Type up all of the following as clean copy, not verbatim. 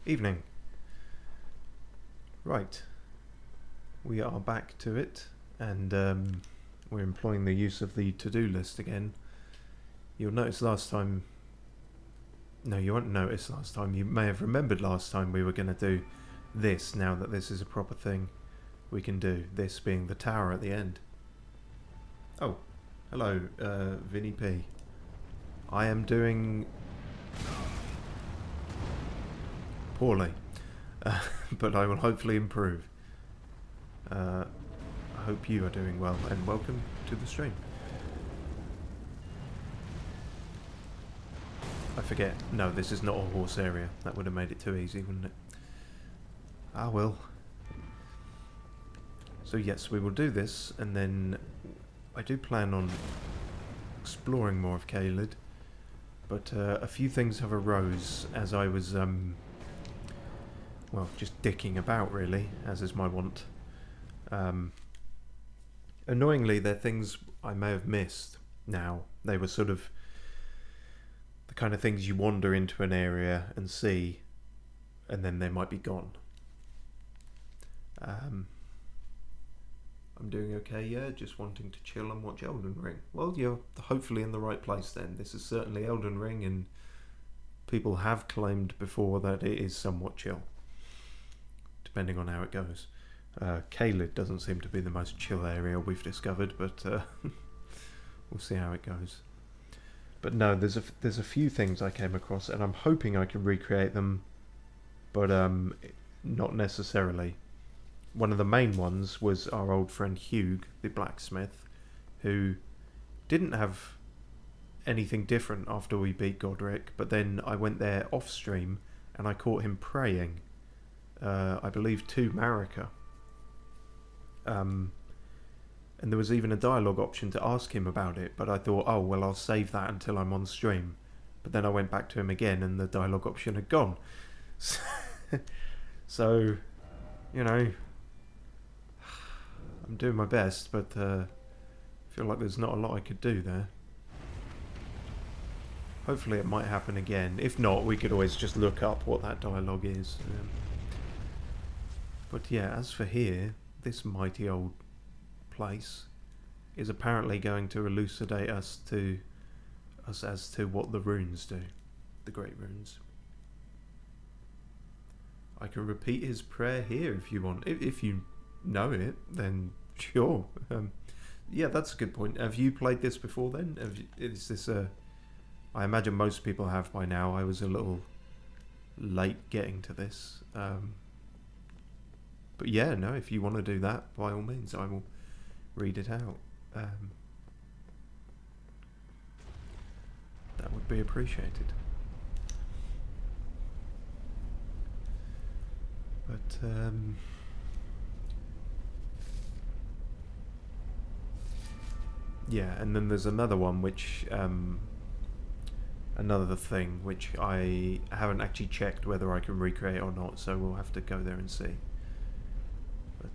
Evening. Right, we are back to it, and we're employing the use of the to-do list again. You'll notice last time... No, you won't notice last time. You may have remembered last time we were going to do this, now that this is a proper thing we can do. This being the tower at the end. Oh, hello, Vinny P. I am doing... poorly. But I will hopefully improve. I hope you are doing well, and welcome to the stream. I forget. No, this is not a horse area. That would have made it too easy, wouldn't it? Ah, well. So yes, we will do this, and then I do plan on exploring more of CAELID, but a few things have arose as I was, well, just dicking about, really, as is my wont. Annoyingly, they're things I may have missed now. They were sort of the kind of things you wander into an area and see, and then they might be gone. I'm doing okay, yeah, just wanting to chill and watch Elden Ring. Well, you're hopefully in the right place then. This is certainly Elden Ring, and people have claimed before that it is somewhat chill, depending on how it goes. CAELID doesn't seem to be the most chill area we've discovered, but we'll see how it goes. But no, there's a few things I came across, and I'm hoping I can recreate them, but not necessarily. One of the main ones was our old friend Hugh, the blacksmith, who didn't have anything different after we beat Godric, but then I went there off stream and I caught him praying, I believe, to Marika. And there was even a dialogue option to ask him about it, but I thought, oh, well, I'll save that until I'm on stream. But then I went back to him again and the dialogue option had gone. So, you know, I'm doing my best, but I feel like there's not a lot I could do there. Hopefully it might happen again. If not, we could always just look up what that dialogue is. But yeah, as for here, this mighty old place is apparently going to elucidate us as to what the runes do, the great runes. I can repeat his prayer here if you want. If you know it, then sure. Yeah, that's a good point. Have you played this before then? Is this a... I imagine most people have by now. I was a little late getting to this. But yeah, no, if you want to do that, by all means, I will read it out. That would be appreciated. But, yeah, and then there's another one which, another thing which I haven't actually checked whether I can recreate or not, so we'll have to go there and see. But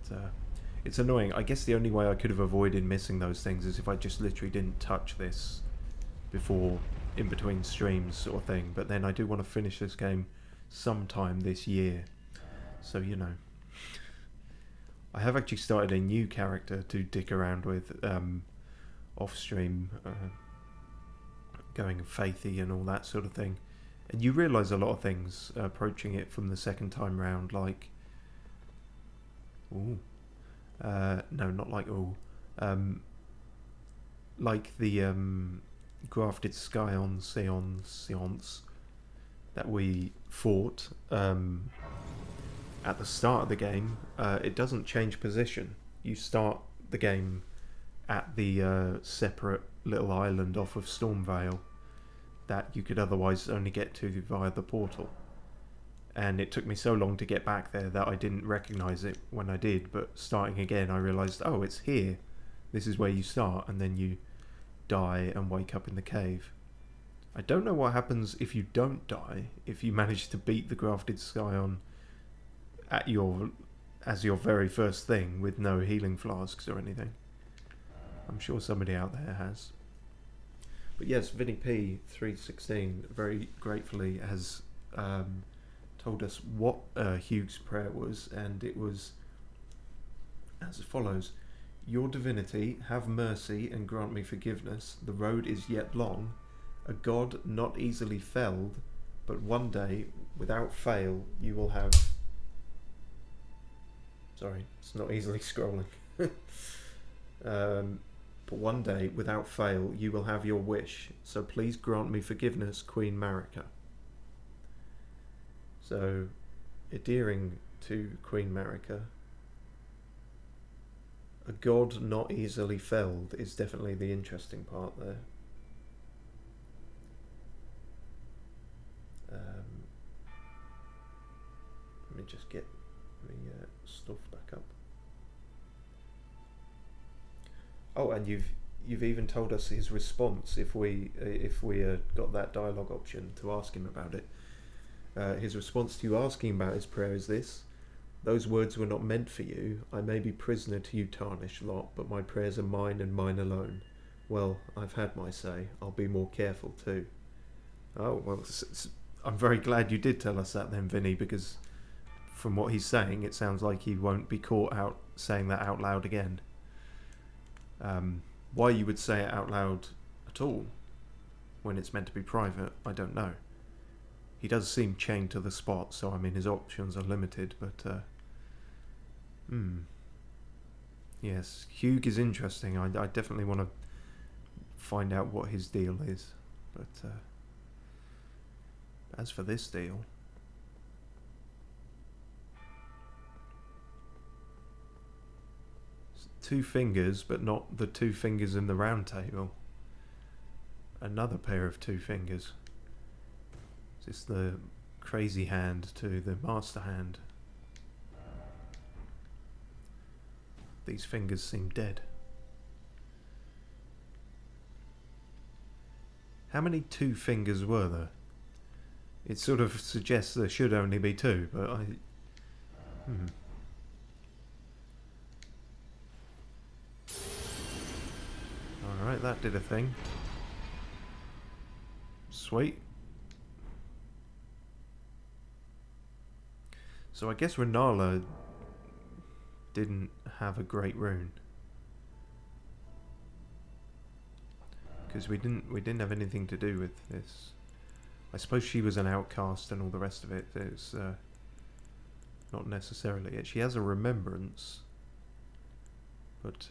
it's annoying. I guess the only way I could have avoided missing those things is if I just literally didn't touch this before, in between streams sort of thing. But then I do want to finish this game sometime this year, so you know. I have actually started a new character to dick around with off stream, going faithy and all that sort of thing. And you realise a lot of things approaching it from the second time round, like... Ooh. No, not like ooh. Like the grafted scion seance that we fought at the start of the game. It doesn't change position. You start the game at the separate little island off of Stormvale that you could otherwise only get to via the portal. And it took me so long to get back there that I didn't recognise it when I did, but starting again I realised, oh, it's here. This is where you start, and then you die and wake up in the cave. I don't know what happens if you don't die, if you manage to beat the grafted scion at as your very first thing with no healing flasks or anything. I'm sure somebody out there has. But yes, Vinny P 316 very gratefully has told us what Hugh's prayer was, and it was as follows: Your divinity, have mercy and grant me forgiveness. The road is yet long, a god not easily felled, but one day, without fail, you will have... Sorry, it's not easily scrolling. But one day, without fail, you will have your wish. So please grant me forgiveness, Queen Marika. So, adhering to Queen Marika, a god not easily felled is definitely the interesting part there. Let me just get the stuff back up. Oh, and you've even told us his response if we got that dialogue option to ask him about it. His response to you asking about his prayer is this: those words were not meant for you. I may be prisoner to you tarnished lot, but my prayers are mine and mine alone. Well, I've had my say. I'll be more careful too. Oh, well, I'm very glad you did tell us that then, Vinny, because from what he's saying, it sounds like he won't be caught out saying that out loud again. Why you would say it out loud at all when it's meant to be private, I don't know. He does seem chained to the spot, so I mean his options are limited, but yes, Hugh is interesting. I definitely want to find out what his deal is, but as for this deal, two fingers, but not the two fingers in the round table. Another pair of two fingers. Is this the crazy hand to the master hand? These fingers seem dead. How many two fingers were there? It sort of suggests there should only be two, but I... Alright, that did a thing. Sweet. So I guess Renala didn't have a great rune, because we didn't have anything to do with this. I suppose she was an outcast and all the rest of it. It's not necessarily it. She has a remembrance, but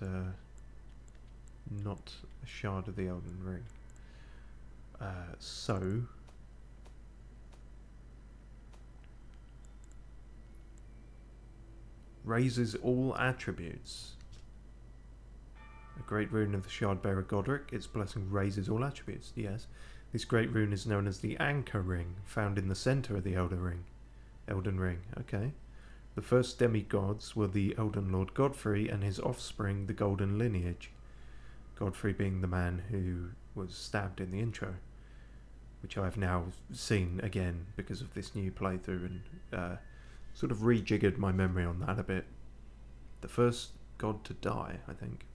not a shard of the Elden Ring. So raises all attributes. A great rune of the shard bearer Godric. Its blessing raises all attributes. Yes, this great rune is known as the Anchor Ring, found in the center of the Elden Ring. Okay. The first demigods were the Elden Lord Godfrey and his offspring, the Golden Lineage. Godfrey being the man who was stabbed in the intro, which I've now seen again because of this new playthrough, and sort of rejiggered my memory on that a bit. The first god to die, I think.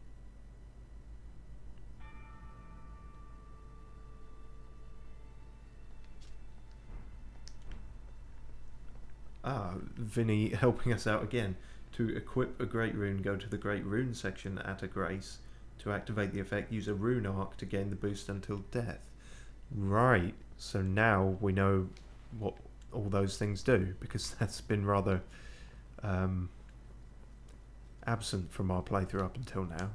Ah, Vinny helping us out again. To equip a great rune, go to the great rune section at a grace. To activate the effect, use a rune arc to gain the boost until death. Right, so now we know what all those things do, because that's been rather absent from our playthrough up until now.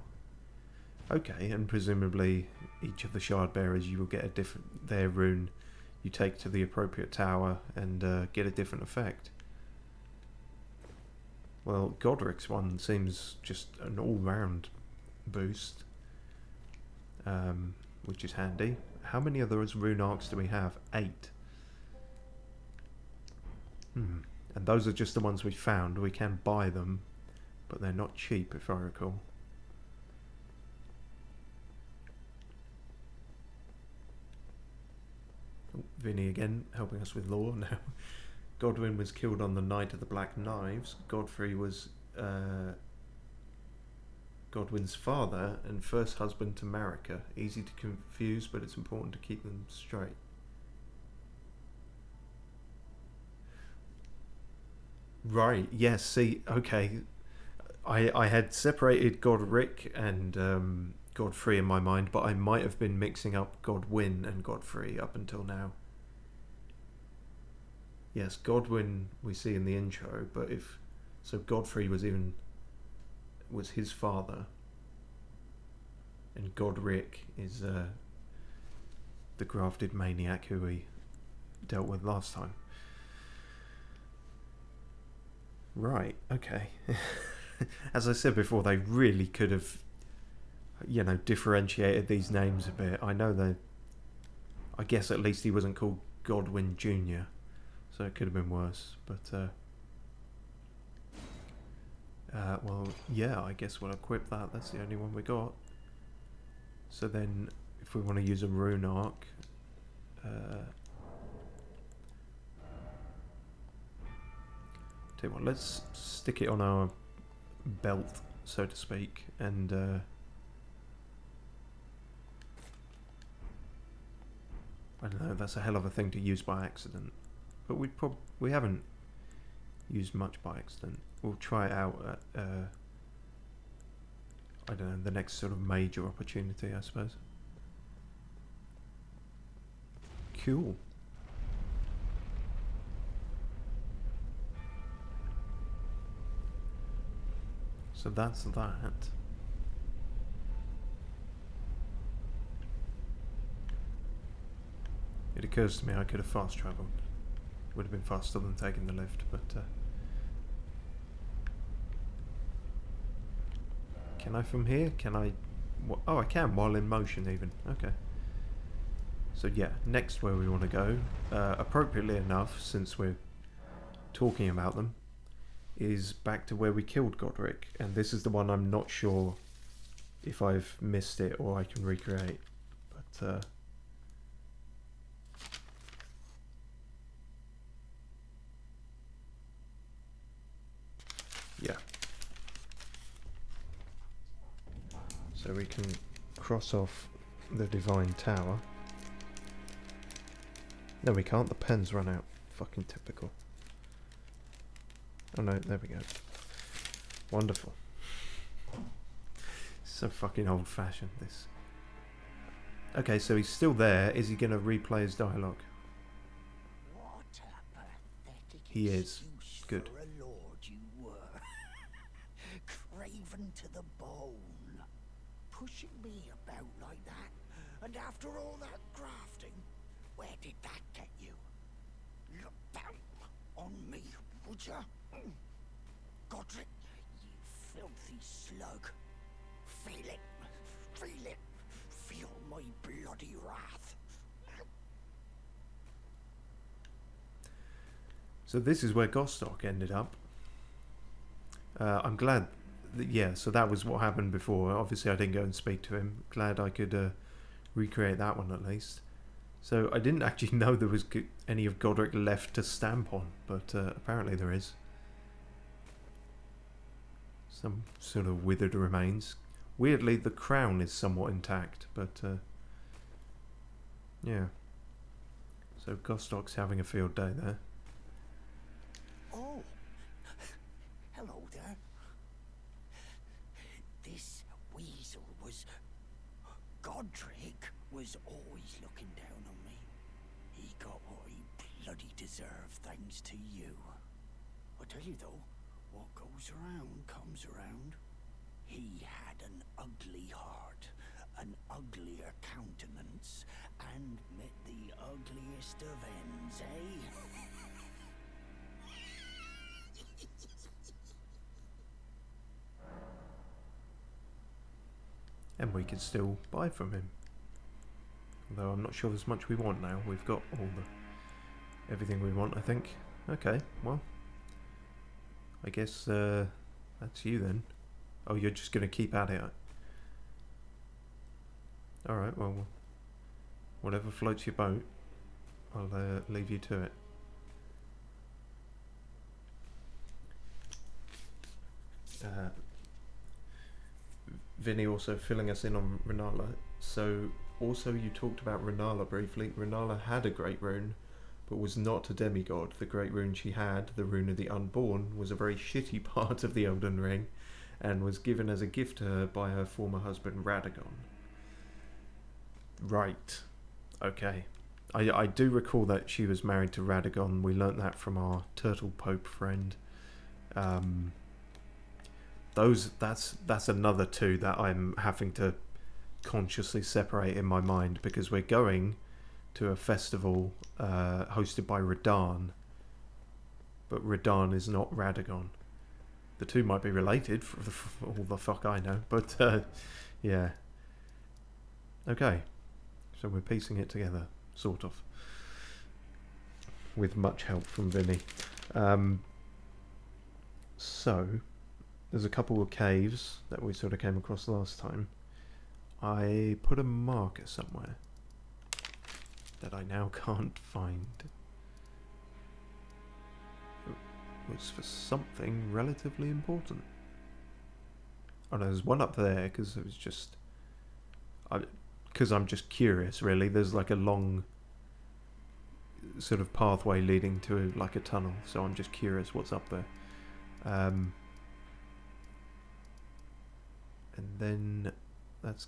Okay, and presumably each of the shard bearers, you will get a different, their rune you take to the appropriate tower and get a different effect. Well, Godric's one seems just an all-round boost, which is handy. How many of those rune arcs do we have? 8. And those are just the ones we found. We can buy them, but they're not cheap, if I recall. Oh, Vinny again, helping us with lore now. Godwyn was killed on the night of the Black Knives. Godfrey was Godwyn's father and first husband to Marika. Easy to confuse, but it's important to keep them straight. Right, yes, see, okay. I had separated Godric and Godfrey in my mind, but I might have been mixing up Godwyn and Godfrey up until now. Yes, Godwyn we see in the intro, but if so, Godfrey was his father, and Godric is the grafted maniac who we dealt with last time. Right. Okay. As I said before, they really could have, differentiated these names a bit. I know they. I guess at least he wasn't called Godwyn Jr., so it could have been worse. But well, yeah. I guess we'll equip that. That's the only one we got. So then, if we want to use a rune arc, tell you what, let's stick it on our belt, so to speak, and I don't know, that's a hell of a thing to use by accident, but we haven't used much by accident. We'll try it out at I don't know, the next sort of major opportunity, I suppose. Cool. So that's that. It occurs to me I could have fast travelled. Would have been faster than taking the lift, but can I from here? Can I? Oh, I can while in motion even. Okay. So yeah, next where we want to go, appropriately enough, since we're talking about them, is back to where we killed Godric, and this is the one I'm not sure if I've missed it or I can recreate, but yeah. So we can cross off the Divine Tower. No, we can't, the pen's run out. Fucking typical. Oh no, there we go. Wonderful. So fucking old-fashioned, this. Okay, so he's still there. Is he going to replay his dialogue? He is. Good. For a lord you were. Craven to the bone. Pushing me about like that. And after all that grafting, where did that get you? Look down on me, would ya? Godric, you filthy slug. Feel it. Feel it. Feel my bloody wrath. So this is where Gostock ended up. I'm glad that, yeah, so that was what happened before. Obviously I didn't go and speak to him. Glad I could recreate that one at least. So I didn't actually know there was any of Godric left to stamp on, but apparently there is. Some sort of withered remains. Weirdly, the crown is somewhat intact, but yeah. So Gostock's having a field day there. Oh, hello there. This weasel was... Godric was always looking down on me. He got what he bloody deserved thanks to you. I tell you though, what goes around comes around. He had an ugly heart, an uglier countenance, and met the ugliest of ends, eh? And we can still buy from him. Although I'm not sure there's much we want now. We've got everything we want, I think. Okay, well. I guess that's you then. Oh, you're just going to keep at it. Alright, well, whatever floats your boat, I'll leave you to it. Vinny also filling us in on Renala. So, also you talked about Renala briefly. Renala had a great rune, but was not a demigod. The great rune she had, the rune of the unborn, was a very shitty part of the Elden Ring, and was given as a gift to her by her former husband Radagon. Right. Okay. I do recall that she was married to Radagon. We learnt that from our Turtle Pope friend. That's another two that I'm having to consciously separate in my mind, because we're going to a festival hosted by Radahn, but Radahn is not Radagon. The two might be related for all the fuck I know, but yeah. Okay, so we're piecing it together, sort of, with much help from Vinny. So there's a couple of caves that we sort of came across last time. I put a marker somewhere that I now can't find. It was for something relatively important. Oh no, there's one up there, because it was just... Because I'm just curious, really. There's like a long sort of pathway leading to like a tunnel, so I'm just curious what's up there. And then that's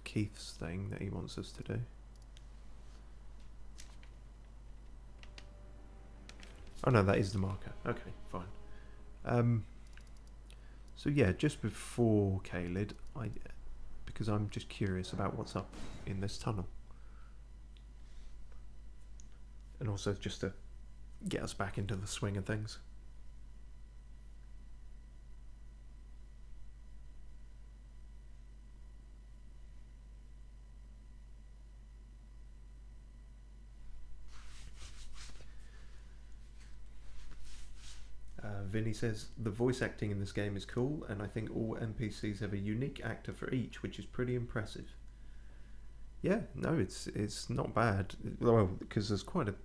Keith's thing that he wants us to do. Oh no, that is the marker. Okay, fine. So yeah, just before CAELID, because I'm just curious about what's up in this tunnel. And also just to get us back into the swing of things. Vinny says, the voice acting in this game is cool, and I think all NPCs have a unique actor for each, which is pretty impressive. Yeah, no, it's not bad. Well, because there's quite a...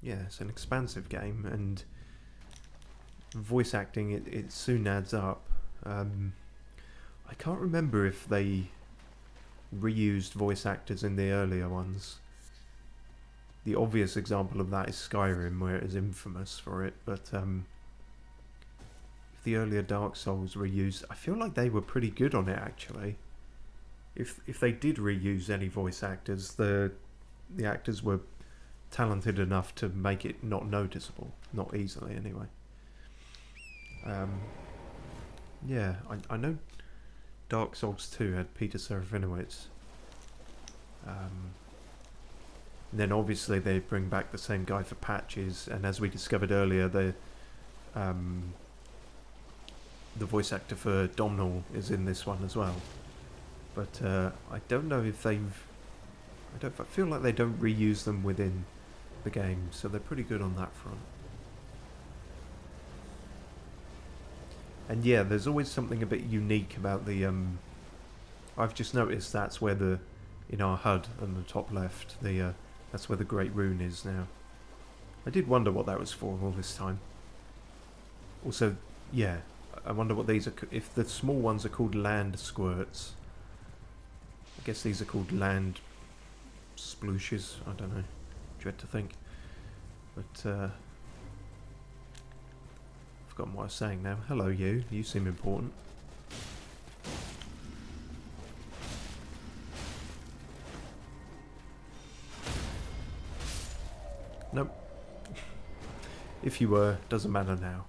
Yeah, it's an expansive game, and voice acting, it soon adds up. I can't remember if they reused voice actors in the earlier ones. The obvious example of that is Skyrim, where it is infamous for it, but the earlier Dark Souls reused, I feel like they were pretty good on it, actually. If they did reuse any voice actors, the actors were talented enough to make it not noticeable, not easily anyway. Yeah, I know Dark Souls 2 had Peter Serafinowicz. Then obviously they bring back the same guy for patches, and as we discovered earlier, the voice actor for Domhnall is in this one as well. But I don't know if they've... I feel like they don't reuse them within the game, so they're pretty good on that front. And yeah, there's always something a bit unique about the... I've just noticed that's where the... In our HUD on the top left, that's where the Great Rune is now. I did wonder what that was for all this time. Also, yeah, I wonder what these are... If the small ones are called land squirts, I guess these are called land splooshes. I don't know. Dread to think. But, I've forgotten what I was saying now. Hello, you. You seem important. Nope. If you were, doesn't matter now.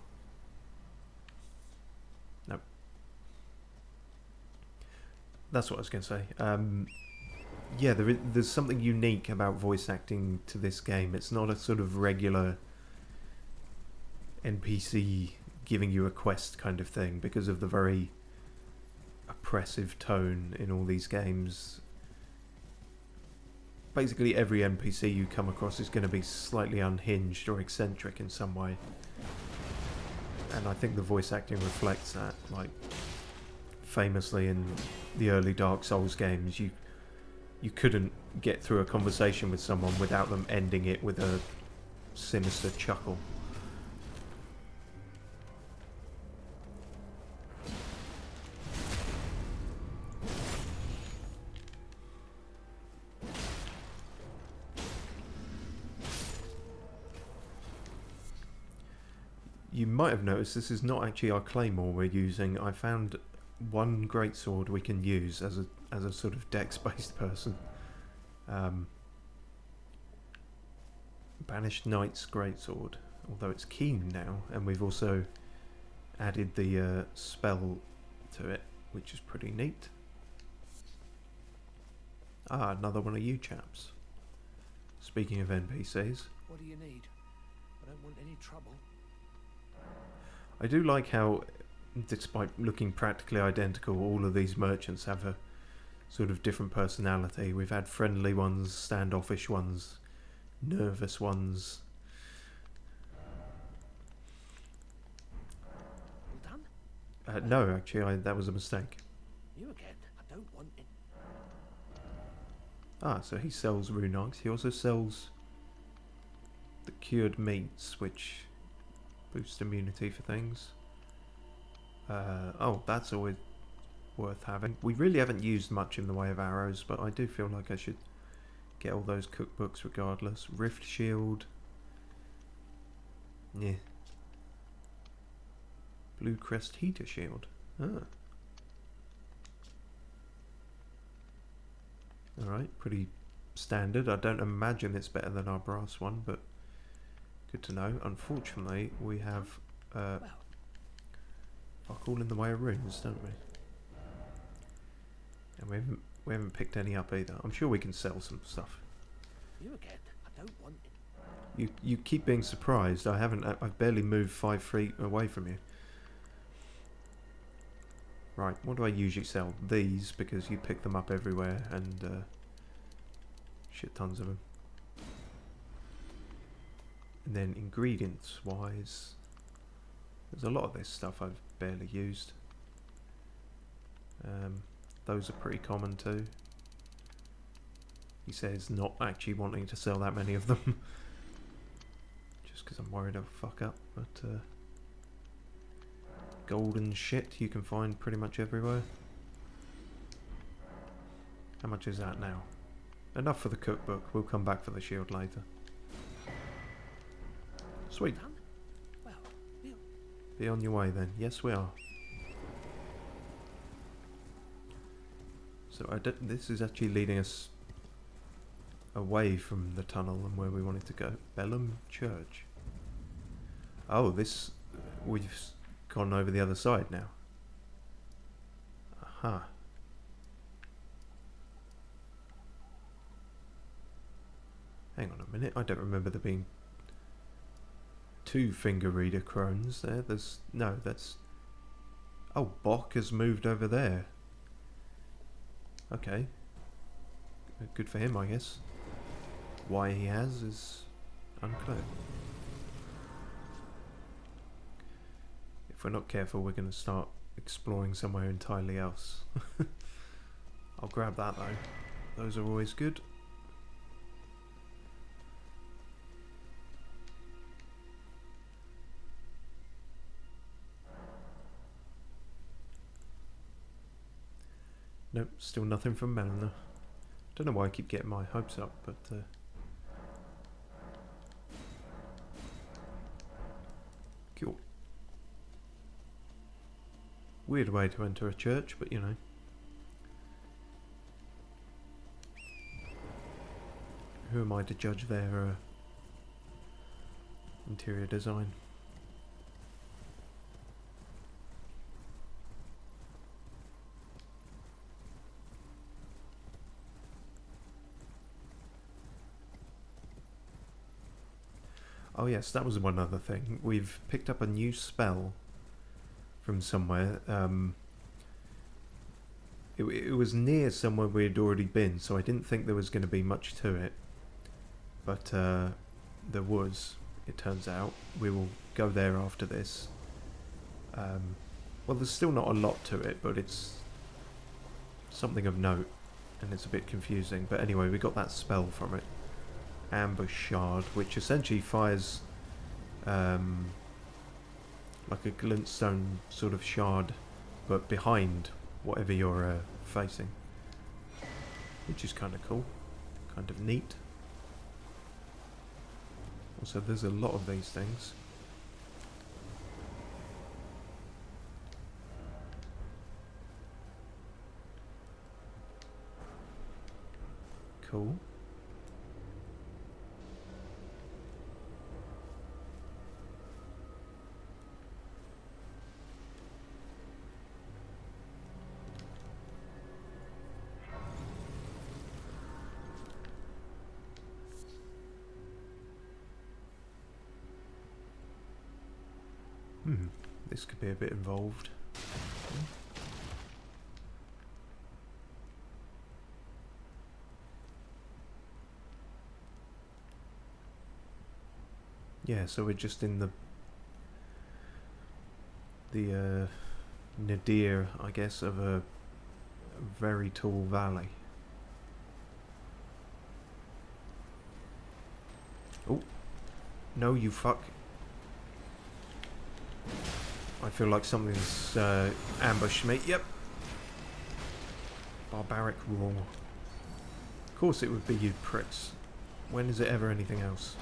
Nope. That's what I was going to say. Yeah, there's something unique about voice acting to this game. It's not a sort of regular NPC giving you a quest kind of thing, because of the very oppressive tone in all these games. Basically every NPC you come across is going to be slightly unhinged or eccentric in some way. And I think the voice acting reflects that. Like, famously in the early Dark Souls games, you couldn't get through a conversation with someone without them ending it with a sinister chuckle. You might have noticed this is not actually our claymore we're using. I found one greatsword we can use as a sort of dex-based person. Banished Knight's greatsword, although it's keen now, and we've also added the spell to it, which is pretty neat. Ah, another one of you chaps. Speaking of NPCs. What do you need? I don't want any trouble. I do like how, despite looking practically identical, all of these merchants have a sort of different personality. We've had friendly ones, standoffish ones, nervous ones. All done? No, actually, that was a mistake. You again? I don't want it. Ah, so he sells rune eggs. He also sells the cured meats, which boost immunity for things. Oh, that's always worth having. We really haven't used much in the way of arrows, but I do feel like I should get all those cookbooks regardless. Rift shield. Yeah. Blue crest heater shield. Ah. Alright, pretty standard. I don't imagine it's better than our brass one, but good to know. Unfortunately, we have fuck all in the way of runes, don't we? And we haven't picked any up either. I'm sure we can sell some stuff. You again? I don't want it. You keep being surprised. I've barely moved 5 feet away from you. Right, what do I usually sell? These, because you pick them up everywhere, and shit tons of them. And then ingredients wise, there's a lot of this stuff I've barely used. Those are pretty common too. He says not actually wanting to sell that many of them. Just because I'm worried I'll fuck up, but golden shit you can find pretty much everywhere. How much is that now? Enough for the cookbook. We'll come back for the shield later. Sweet. Well, be on your way then. Yes, we are. So this is actually leading us away from the tunnel and where we wanted to go. Bellum Church. Oh, we've gone over the other side now. Aha. Hang on a minute, I don't remember there being 2 finger reader crones there. Oh, Bock has moved over there. Okay. Good for him, I guess. Why he has is unclear. If we're not careful, we're going to start exploring somewhere entirely else. I'll grab that though. Those are always good. Nope, still nothing from Melina. Don't know why I keep getting my hopes up, but cool. Weird way to enter a church, but you know. Who am I to judge their interior design? Oh yes, that was one other thing. We've picked up a new spell from somewhere. It was near somewhere we had already been, so I didn't think there was going to be much to it. But there was, it turns out. We will go there after this. Well, there's still not a lot to it, but it's something of note, and it's a bit confusing. But anyway, we got that spell from it. Ambush Shard, which essentially fires like a glintstone sort of shard, but behind whatever you're facing, which is kind of cool, kind of neat. Also, there's a lot of these things. cool. This could be a bit involved. Yeah, so we're just in the nadir, I guess, of a very tall valley. Oh, no, you fuck. I feel like something's ambushed me. Yep. Barbaric roar. Of course it would be, you pricks. When is it ever anything else?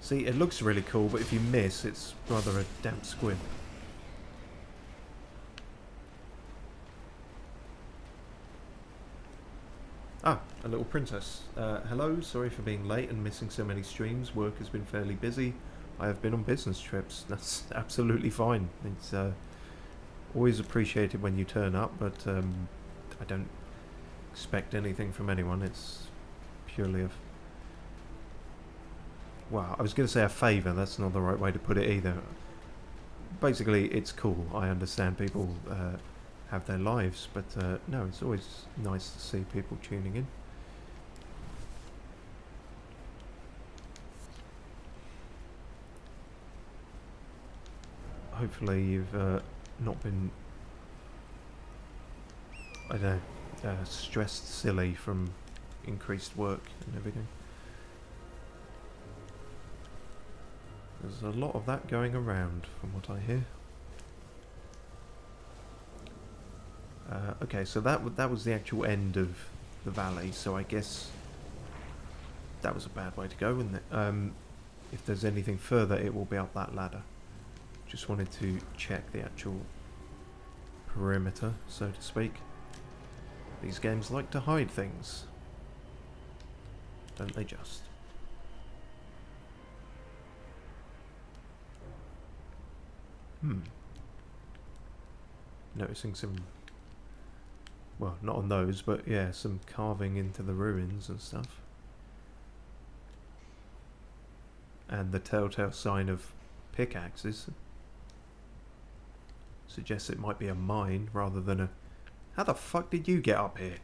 See, it looks really cool, but if you miss, it's rather a damp squib. Ah, a little princess. Hello, sorry for being late and missing so many streams. Work has been fairly busy. I have been on business trips. That's absolutely fine. It's always appreciated when you turn up, but I don't expect anything from anyone. It's purely a... Well, I was going to say a favour. That's not the right way to put it either. Basically, it's cool. I understand people... have their lives, but no, it's always nice to see people tuning in. Hopefully you've not been, I don't know, stressed silly from increased work and everything. There's a lot of that going around from what I hear. Okay, so that was the actual end of the valley, so I guess that was a bad way to go, wasn't it? If there's anything further, it will be up that ladder. Just wanted to check the actual perimeter, so to speak. These games like to hide things, don't they just? Noticing some... Well, not on those, but yeah, some carving into the ruins and stuff. And the telltale sign of pickaxes. Suggests it might be a mine rather than a... How the fuck did you get up here?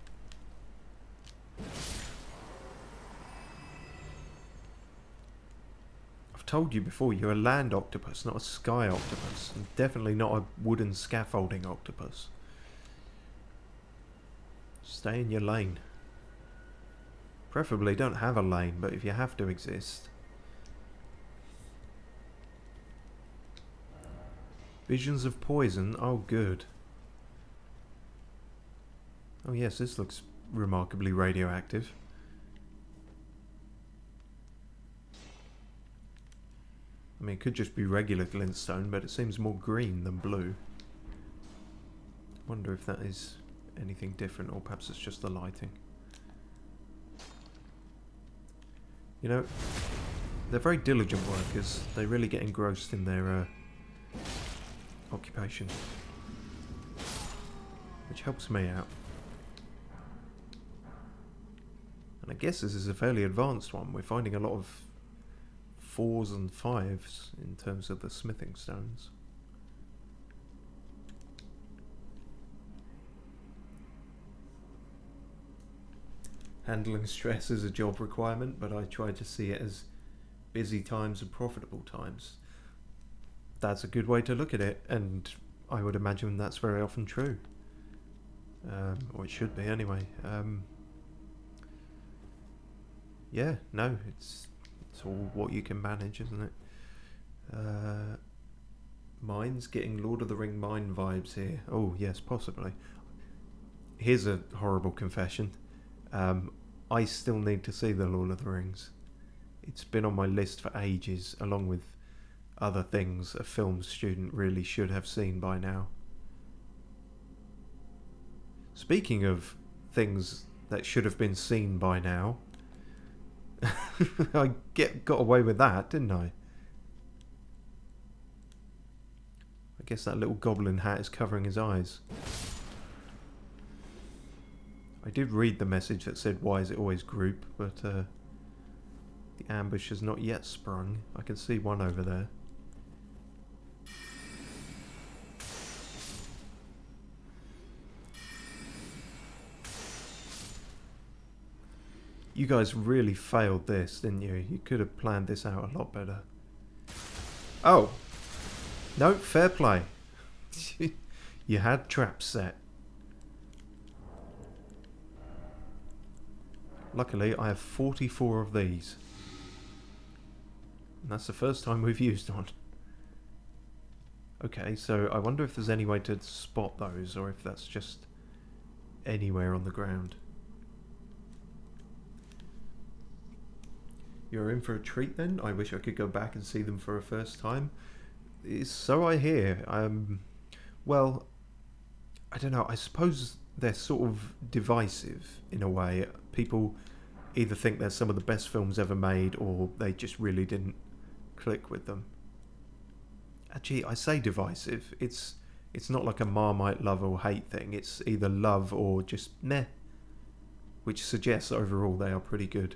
I've told you before, you're a land octopus, not a sky octopus. And definitely not a wooden scaffolding octopus. Stay in your lane. Preferably don't have a lane, but if you have to exist. Visions of poison. Oh, good. Oh yes, this looks remarkably radioactive. I mean, it could just be regular glintstone, but it seems more green than blue. Wonder if that is anything different, or perhaps it's just the lighting. You know, they're very diligent workers. They really get engrossed in their occupation, which helps me out. And I guess this is a fairly advanced one. We're finding a lot of 4s and 5s in terms of the smithing stones. Handling stress is a job requirement, but I try to see it as busy times and profitable times. That's a good way to look at it, and I would imagine that's very often true. Or it should be anyway. Yeah, no, it's all what you can manage, isn't it? Mines, getting Lord of the Ring mine vibes here. Oh yes, possibly. Here's a horrible confession. I still need to see the Lord of the Rings. It's been on my list for ages, along with other things a film student really should have seen by now. Speaking of things that should have been seen by now, I got away with that, didn't I? I guess that little goblin hat is covering his eyes. I did read the message that said, "Why is it always group?" But the ambush has not yet sprung. I can see one over there. You guys really failed this, didn't you? You could have planned this out a lot better. Oh! No, fair play. You had traps set. Luckily, I have 44 of these. And that's the first time we've used one. Okay, so I wonder if there's any way to spot those, or if that's just anywhere on the ground. You're in for a treat then? I wish I could go back and see them for a first time. So I hear. Well, I don't know. I suppose they're sort of divisive in a way. People either think they're some of the best films ever made, or they just really didn't click with them. Actually, I say divisive. It's not like a Marmite love or hate thing. It's either love or just meh, which suggests overall they are pretty good.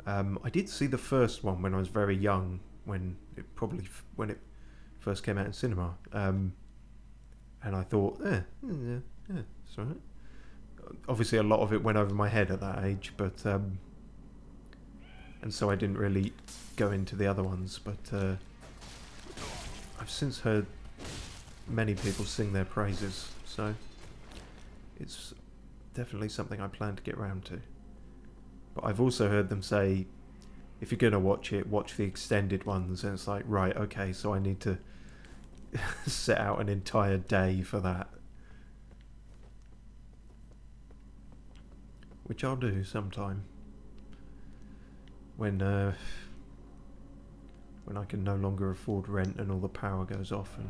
I did see the first one when I was very young, when it first came out in cinema, and I thought, yeah, it's alright. Obviously, a lot of it went over my head at that age, but and so I didn't really go into the other ones. But I've since heard many people sing their praises, so it's definitely something I plan to get round to. But I've also heard them say, if you're going to watch it, watch the extended ones. And it's like, right, okay, so I need to set out an entire day for that. Which I'll do sometime. When I can no longer afford rent and all the power goes off. And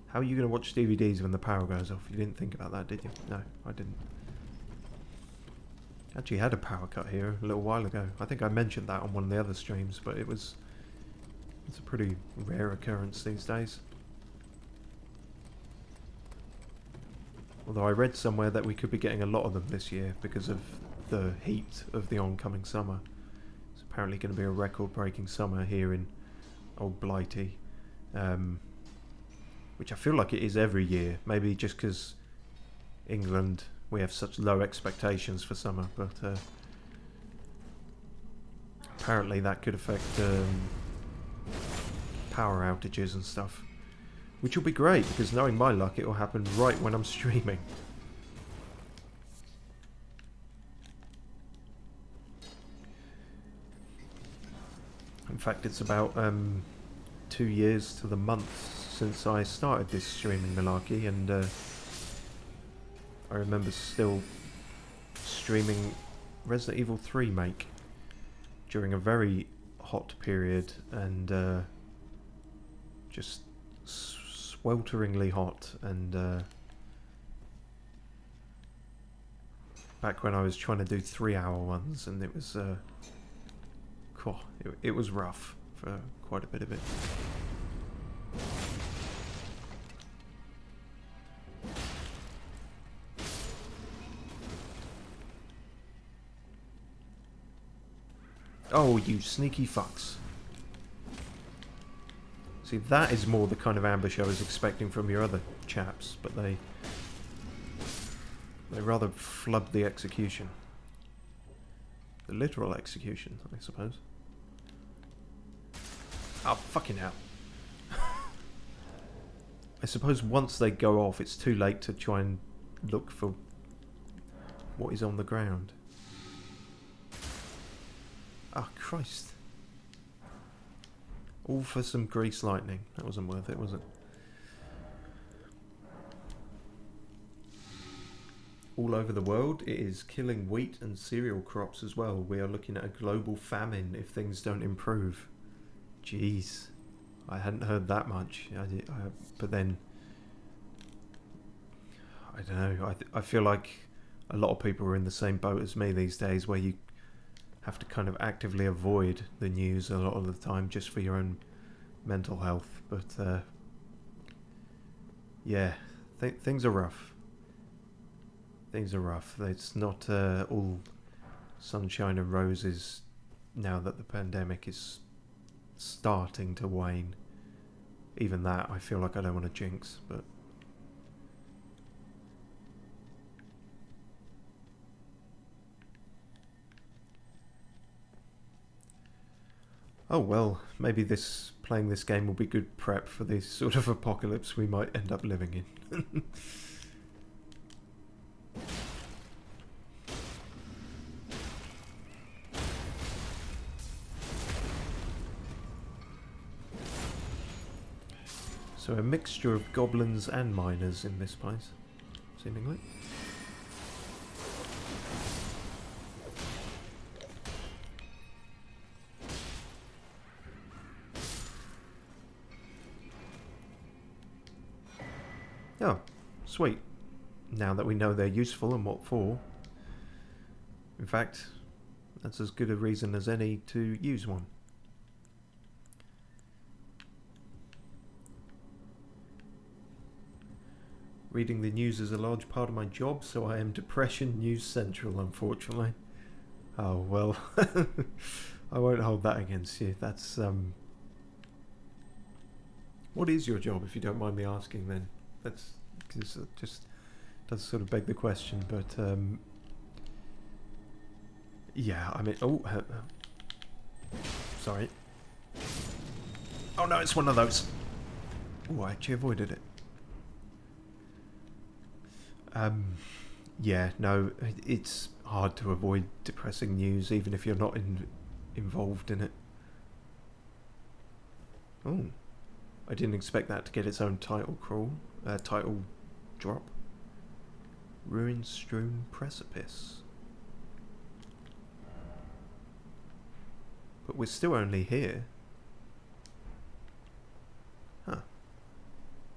how are you going to watch DVDs when the power goes off? You didn't think about that, did you? No, I didn't. Actually had a power cut here a little while ago. I think I mentioned that on one of the other streams, but it's a pretty rare occurrence these days. Although I read somewhere that we could be getting a lot of them this year because of the heat of the oncoming summer. It's apparently going to be a record-breaking summer here in old Blighty, which I feel like it is every year. Maybe just because England, we have such low expectations for summer, but apparently that could affect power outages and stuff, which will be great because knowing my luck, it will happen right when I'm streaming. In fact, it's about 2 years to the month since I started this streaming malarkey, and I remember still streaming Resident Evil 3 make during a very hot period, and just swelteringly hot, and back when I was trying to do 3-hour ones, and it was it was rough for quite a bit of it. Oh, you sneaky fucks. See, that is more the kind of ambush I was expecting from your other chaps, but they rather flubbed the execution. The literal execution, I suppose. Oh, fucking hell. I suppose once they go off, it's too late to try and look for what is on the ground. Oh, Christ. All for some grease lightning. That wasn't worth it, was it? All over the world, it is killing wheat and cereal crops as well. We are looking at a global famine if things don't improve. Jeez. I hadn't heard that much. But then, I don't know. I feel like a lot of people are in the same boat as me these days, where you have to kind of actively avoid the news a lot of the time just for your own mental health. But yeah, things are rough. Things are rough. It's not all sunshine and roses now that the pandemic is starting to wane. Even that, I feel like I don't want to jinx, but oh well, maybe playing this game will be good prep for this sort of apocalypse we might end up living in. So a mixture of goblins and miners in this place, seemingly. Oh, sweet. Now that we know they're useful and what for. In fact, that's as good a reason as any to use one. Reading the news is a large part of my job, so I am Depression News Central, unfortunately. Oh, well. I won't hold that against you. That's, What is your job, if you don't mind me asking, then? That's... Cause it just does sort of beg the question, but, yeah, I mean... Oh, sorry. Oh, no, it's one of those. Oh, I actually avoided it. Yeah, no, it's hard to avoid depressing news, even if you're not involved in it. Oh, I didn't expect that to get its own title title drop. Ruin-strewn precipice. But we're still only here. Huh.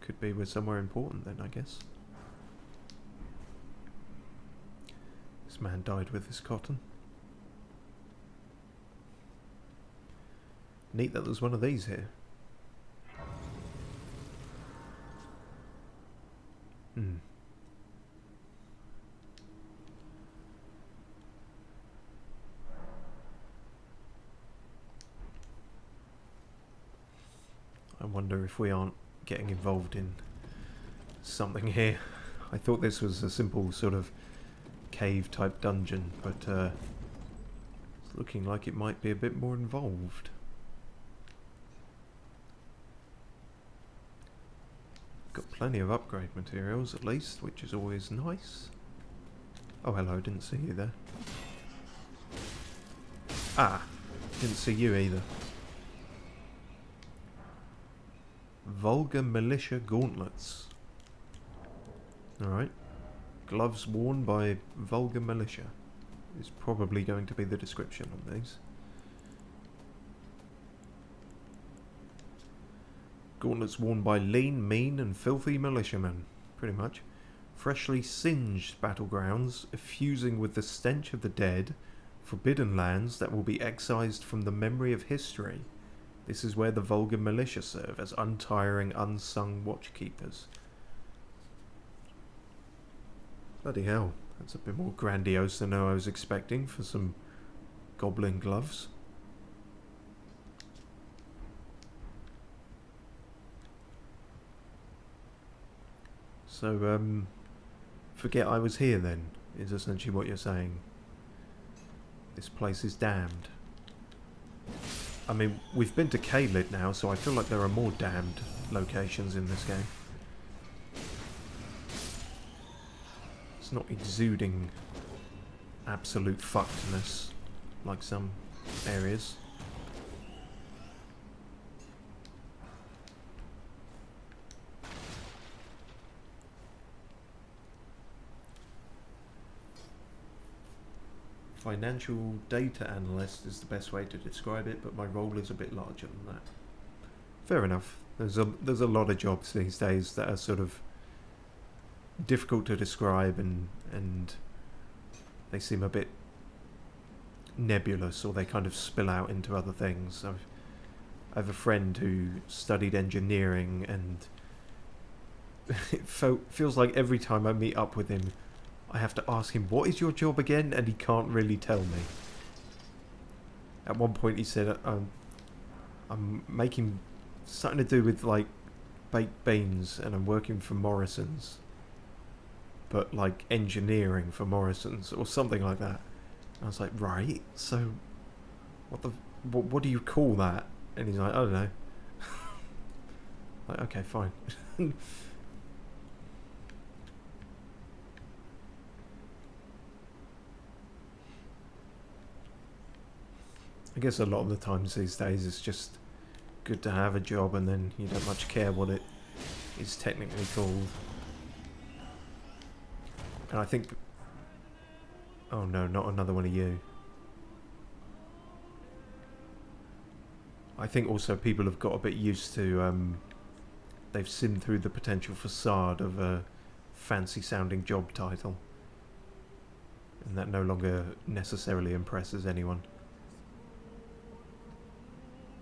Could be we're somewhere important then, I guess. This man died with his cotton. Neat that there's one of these here. Hmm. I wonder if we aren't getting involved in something here. I thought this was a simple sort of cave type dungeon, but it's looking like it might be a bit more involved. Got plenty of upgrade materials at least, which is always nice. Oh hello, didn't see you there. Ah, didn't see you either. Vulgar Militia Gauntlets. Alright. Gloves worn by Vulgar Militia is probably going to be the description on these. Gauntlets worn by lean, mean and filthy militiamen, pretty much. Freshly singed battlegrounds, effusing with the stench of the dead, forbidden lands that will be excised from the memory of history. This is where the Vulgar Militia serve as untiring, unsung watchkeepers. Bloody hell, that's a bit more grandiose than I was expecting for some goblin gloves. So, forget I was here then, is essentially what you're saying. This place is damned. I mean, we've been to CAELID now, so I feel like there are more damned locations in this game. It's not exuding absolute fuckedness like some areas. Financial data analyst is the best way to describe it, but my role is a bit larger than that. fair enough. There's a lot of jobs these days that are sort of difficult to describe, and they seem a bit nebulous, or they kind of spill out into other things. I have a friend who studied engineering, and it feels like every time I meet up with him, I have to ask him, what is your job again? And he can't really tell me. At one point he said, I'm making something to do with like baked beans, and I'm working for Morrison's, but like engineering for Morrison's or something like that. And I was like, right, so what do you call that? And he's like, I don't know. Like, okay, fine. I guess a lot of the times these days it's just good to have a job, and then you don't much care what it is technically called. And I think... Oh no, not another one of you. I think also people have got a bit used to... they've simmed through the potential facade of a fancy sounding job title. And that no longer necessarily impresses anyone.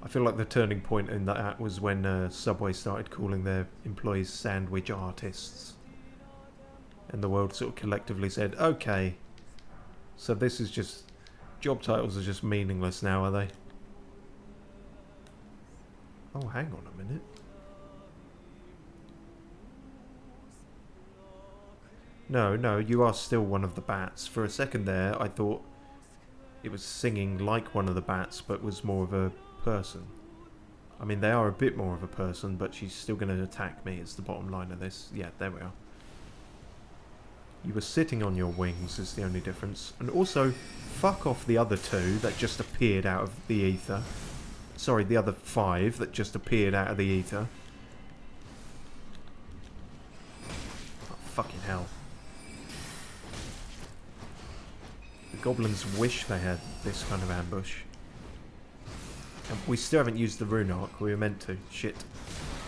I feel like the turning point in that was when Subway started calling their employees sandwich artists. And the world sort of collectively said, okay, so this is just... job titles are just meaningless now, are they? Oh, hang on a minute. No, you are still one of the bats. For a second there, I thought it was singing like one of the bats, but was more of a person. I mean, they are a bit more of a person, but she's still going to attack me, is the bottom line of this. Yeah, there we are. You were sitting on your wings is the only difference. And also, fuck off the other two that just appeared out of the ether. Sorry, the other 5 that just appeared out of the ether. Oh, fucking hell. The goblins wish they had this kind of ambush. And we still haven't used the rune arc. We were meant to. Shit.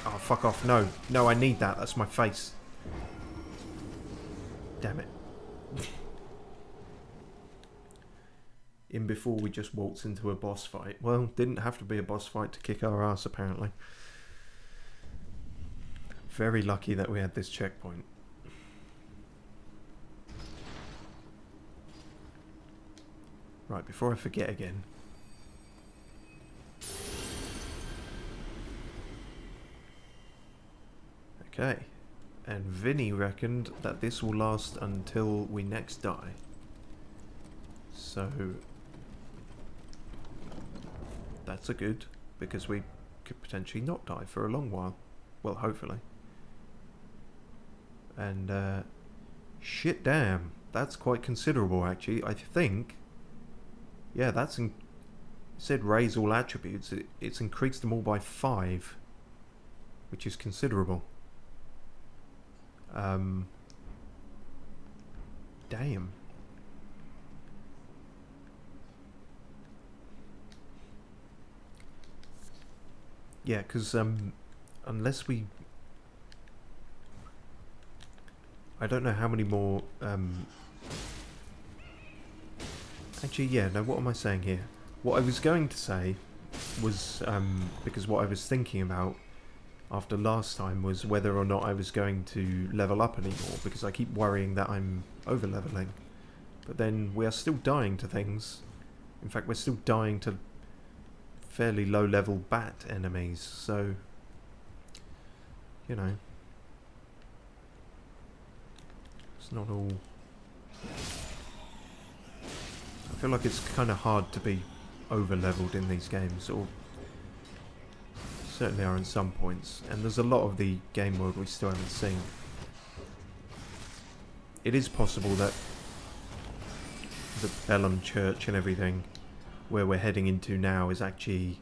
Oh, fuck off. No. No, I need that. That's my face. Damn it. In before we just waltz into a boss fight. Well, didn't have to be a boss fight to kick our ass, apparently. Very lucky that we had this checkpoint. Right, before I forget again. Okay. And Vinny reckoned that this will last until we next die. So... that's a good, because we could potentially not die for a long while. Well, hopefully. And, shit damn. That's quite considerable, actually. I think... yeah, that's... it said raise all attributes. It's increased them all by 5. Which is considerable. Damn. Yeah, because unless we... I don't know how many more... actually, yeah, no, what am I saying here? What I was going to say was... because what I was thinking about after last time was whether or not I was going to level up anymore, because I keep worrying that I'm over-leveling. But then we are still dying to things. In fact, we're still dying to fairly low-level bat enemies, so... you know... it's not all... I feel like it's kind of hard to be over-leveled in these games, or... certainly are in some points, and there's a lot of the game world we still haven't seen. It is possible that the Bellum Church and everything, where we're heading into now, is actually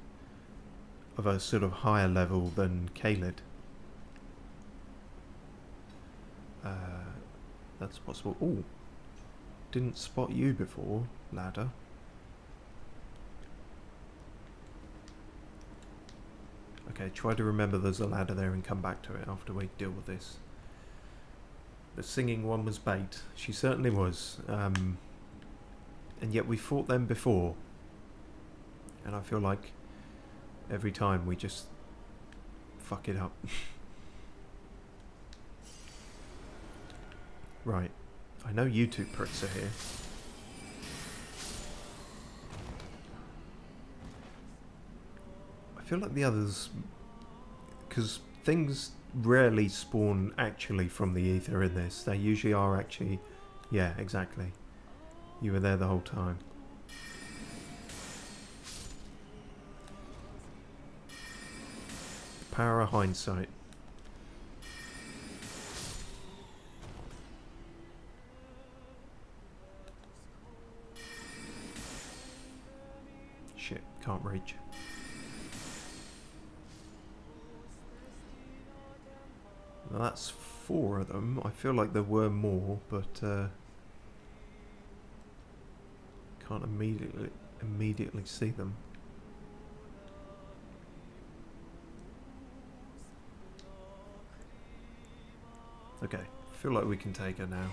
of a sort of higher level than CAELID. That's possible. Ooh, didn't spot you before, ladder. Okay, try to remember there's a ladder there and come back to it after we deal with this. The singing one was bait. She certainly was. And yet we fought them before. And I feel like every time we just fuck it up. Right. I know you two pricks are here. I feel like the others... Because things rarely spawn actually from the ether in this. They usually are actually... Yeah, exactly. You were there the whole time. Power of hindsight. Shit, can't reach. Now that's 4 of them. I feel like there were more, but can't immediately see them. Okay, feel like we can take her now.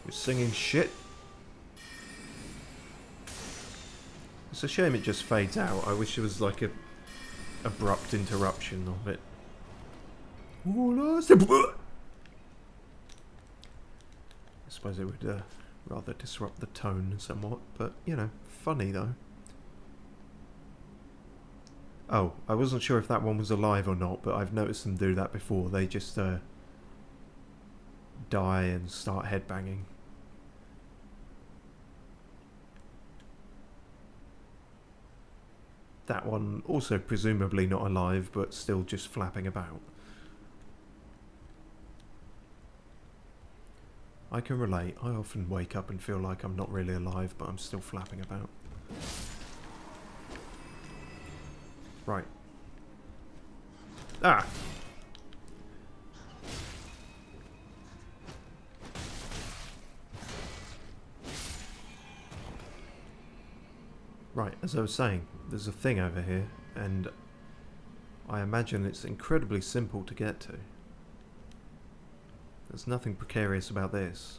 You're singing shit. It's a shame it just fades out. I wish there was like a abrupt interruption of it. I suppose it would rather disrupt the tone somewhat, but you know, funny though. Oh, I wasn't sure if that one was alive or not, but I've noticed them do that before. They just die and start headbanging. That one also presumably not alive, but still just flapping about. I can relate. I often wake up and feel like I'm not really alive, but I'm still flapping about. Right. Ah! Right, as I was saying, there's a thing over here, and I imagine it's incredibly simple to get to. There's nothing precarious about this.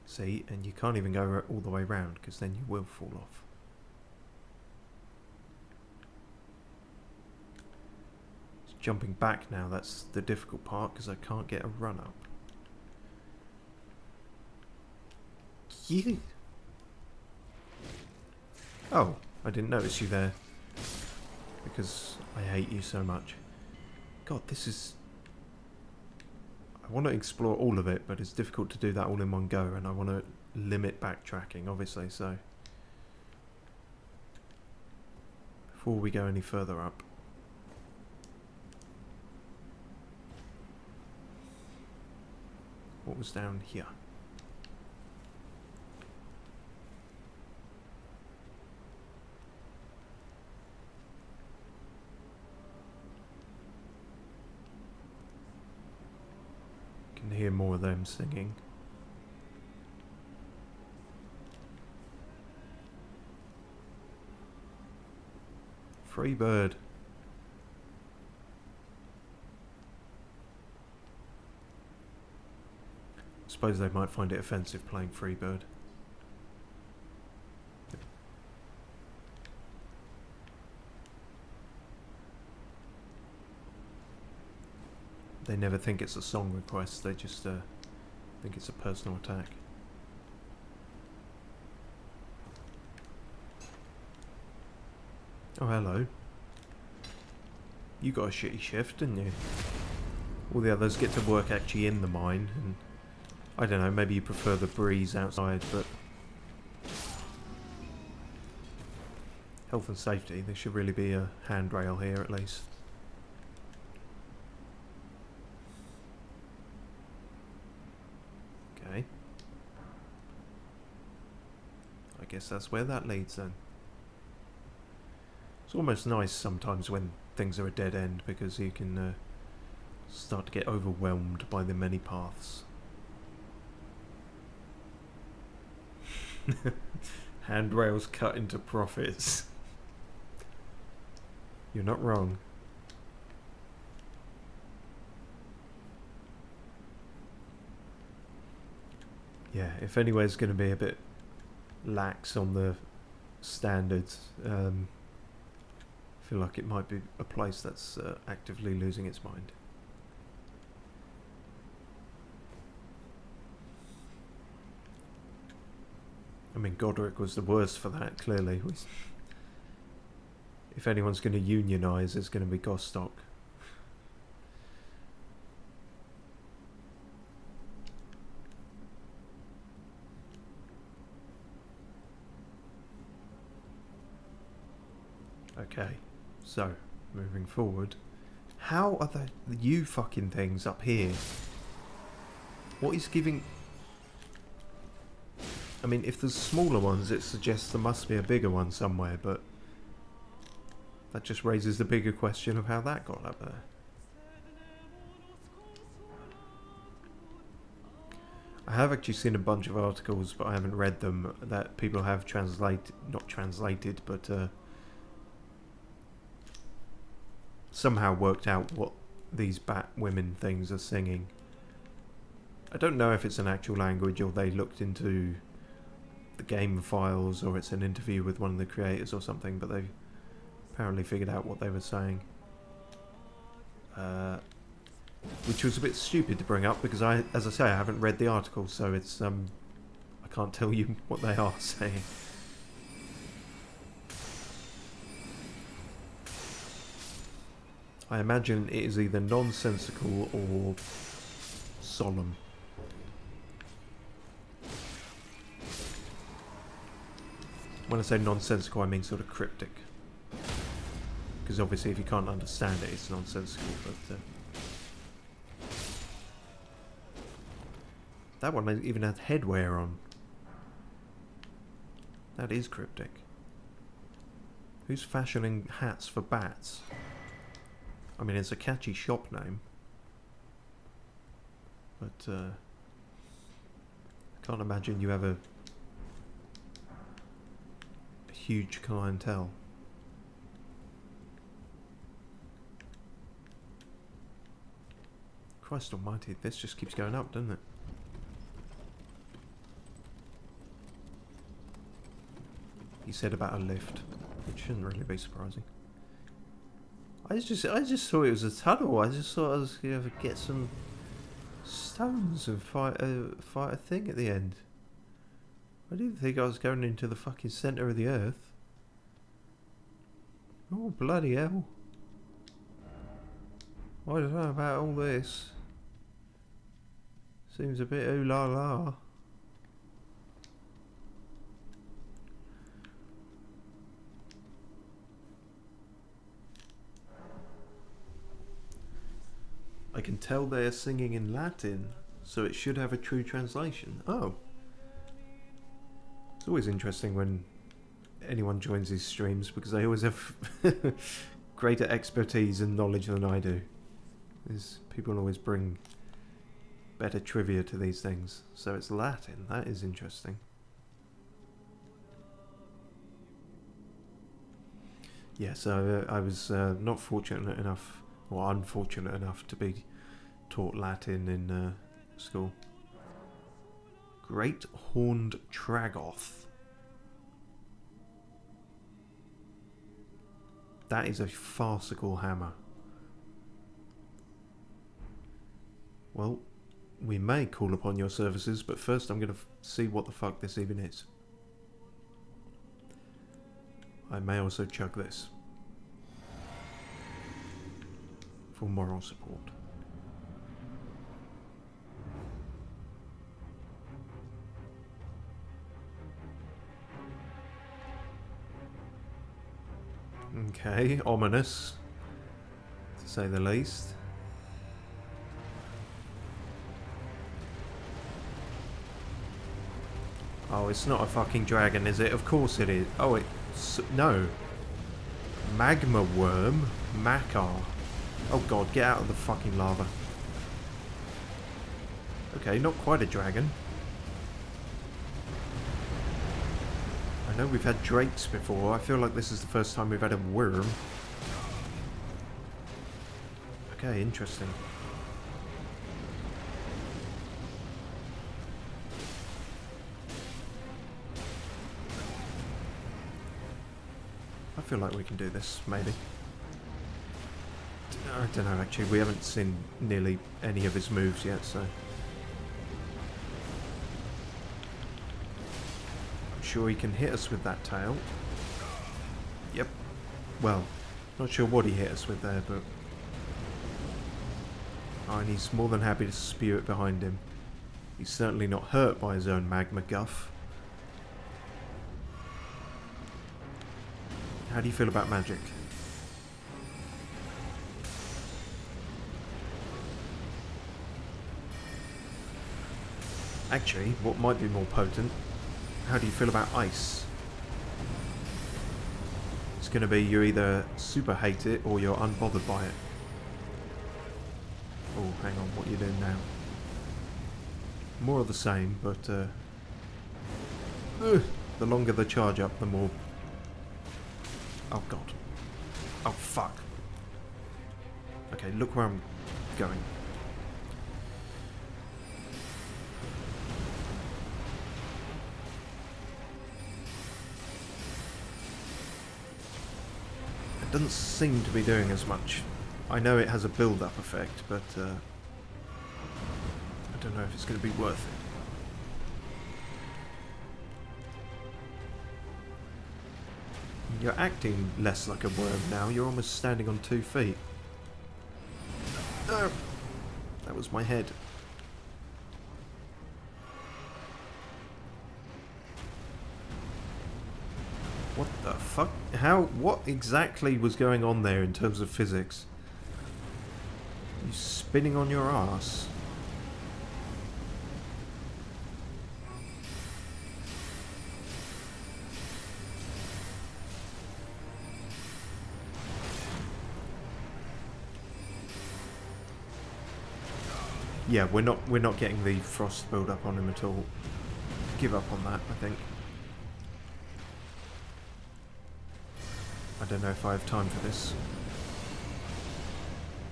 See, and you can't even go all the way round, because then you will fall off. It's jumping back now, that's the difficult part, because I can't get a run up. Oh, I didn't notice you there. Because I hate you so much. God, this is... I want to explore all of it, but it's difficult to do that all in one go, and I want to limit backtracking, obviously, so... Before we go any further up... What was down here? Can hear more of them singing. Free bird. Suppose they might find it offensive playing free bird. They never think it's a song request, they just think it's a personal attack. Oh, hello. You got a shitty shift, didn't you? All the others get to work actually in the mine, and I don't know, maybe you prefer the breeze outside, but... Health and safety, there should really be a handrail here at least. Okay. I guess that's where that leads then. It's almost nice sometimes when things are a dead end because you can start to get overwhelmed by the many paths. Handrails cut into profits. You're not wrong. Yeah, if anywhere's going to be a bit lax on the standards, I feel like it might be a place that's actively losing its mind. I mean, Godric was the worst for that, clearly. If anyone's going to unionise, it's going to be Gostock. Okay, so, moving forward. How are the you fucking things up here? What is giving... I mean, if there's smaller ones, it suggests there must be a bigger one somewhere, but... that just raises the bigger question of how that got up there. I have actually seen a bunch of articles, but I haven't read them, that people have not translated, but somehow worked out what these bat women things are singing. I don't know if it's an actual language or they looked into the game files or it's an interview with one of the creators or something, but they apparently figured out what they were saying. Which was a bit stupid to bring up because as I say, I haven't read the article, so it's I can't tell you what they are saying. I imagine it is either nonsensical or solemn. When I say nonsensical, I mean sort of cryptic. Because obviously if you can't understand it, it's nonsensical, but... that one even had headwear on. That is cryptic. Who's fashioning hats for bats? I mean, it's a catchy shop name. But, I can't imagine you have a huge clientele. Christ almighty, this just keeps going up, doesn't it? He said about a lift, which shouldn't really be surprising. I just thought it was a tunnel. I just thought I was going to get some stones and fight a thing at the end. I didn't think I was going into the fucking centre of the earth. Oh, bloody hell. I don't know about all this. Seems a bit ooh la la. I can tell they're singing in Latin, so it should have a true translation. Oh. It's always interesting when anyone joins these streams because they always have greater expertise and knowledge than I do. People always bring better trivia to these things. So it's Latin. That is interesting. Yeah, so I was not fortunate enough, or unfortunate enough, to be taught Latin in school. Great Horned Tragoth. That is a farcical hammer. Well, we may call upon your services, but first I'm going to see what the fuck this even is. I may also chug this for moral support. Okay, ominous, to say the least. Oh, it's not a fucking dragon, is it? Of course it is. Oh, no. Magma worm? Macar. Oh god, get out of the fucking lava. Okay, not quite a dragon. I know we've had drakes before. I feel like this is the first time we've had a worm. Okay, interesting. I feel like we can do this, maybe. I don't know, actually. We haven't seen nearly any of his moves yet, so... I'm sure he can hit us with that tail. Yep. Well, not sure what he hit us with there, but... Oh, and he's more than happy to spew it behind him. He's certainly not hurt by his own magma guff. How do you feel about magic? Actually, what might be more potent, how do you feel about ice? It's going to be you either super hate it or you're unbothered by it. Oh, hang on, what are you doing now? More of the same, but the longer the charge up, the more... Oh god. Oh fuck. Okay, look where I'm going. It doesn't seem to be doing as much. I know it has a build-up effect, but I don't know if it's going to be worth it. You're acting less like a worm now. You're almost standing on 2 feet. Oh, that was my head. What the fuck? How? What exactly was going on there in terms of physics? You spinning on your ass? Yeah, we're not getting the frost build up on him at all. Give up on that, I think. I don't know if I have time for this.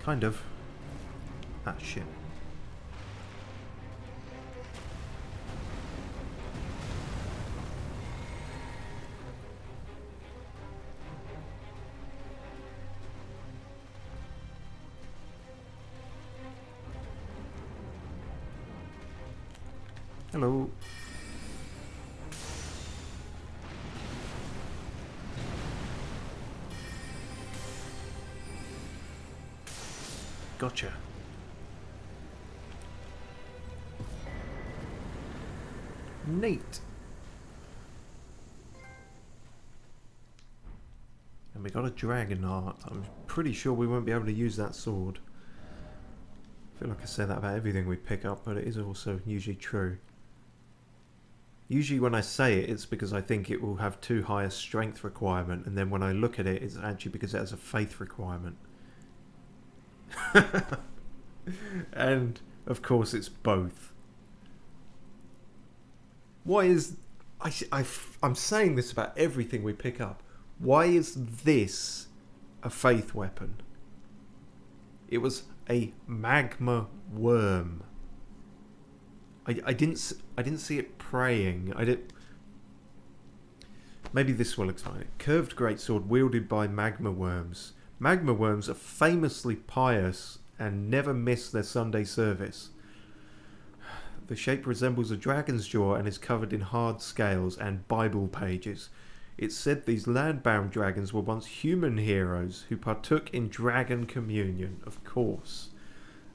Kind of. Ah, shit. Hello. Gotcha. Neat. And we got a dragon heart. I'm pretty sure we won't be able to use that sword. I feel like I say that about everything we pick up, but it is also usually true. Usually when I say it, it's because I think it will have too high a strength requirement, and then when I look at it, it's actually because it has a faith requirement. And, of course, it's both. Why is... I'm saying this about everything we pick up. Why is this a faith weapon? It was a magma worm. I didn't see it praying. Maybe this will explain it. Curved greatsword wielded by magma worms. Magma worms are famously pious and never miss their Sunday service. The shape resembles a dragon's jaw and is covered in hard scales and Bible pages. It's said these land-bound dragons were once human heroes who partook in dragon communion, of course.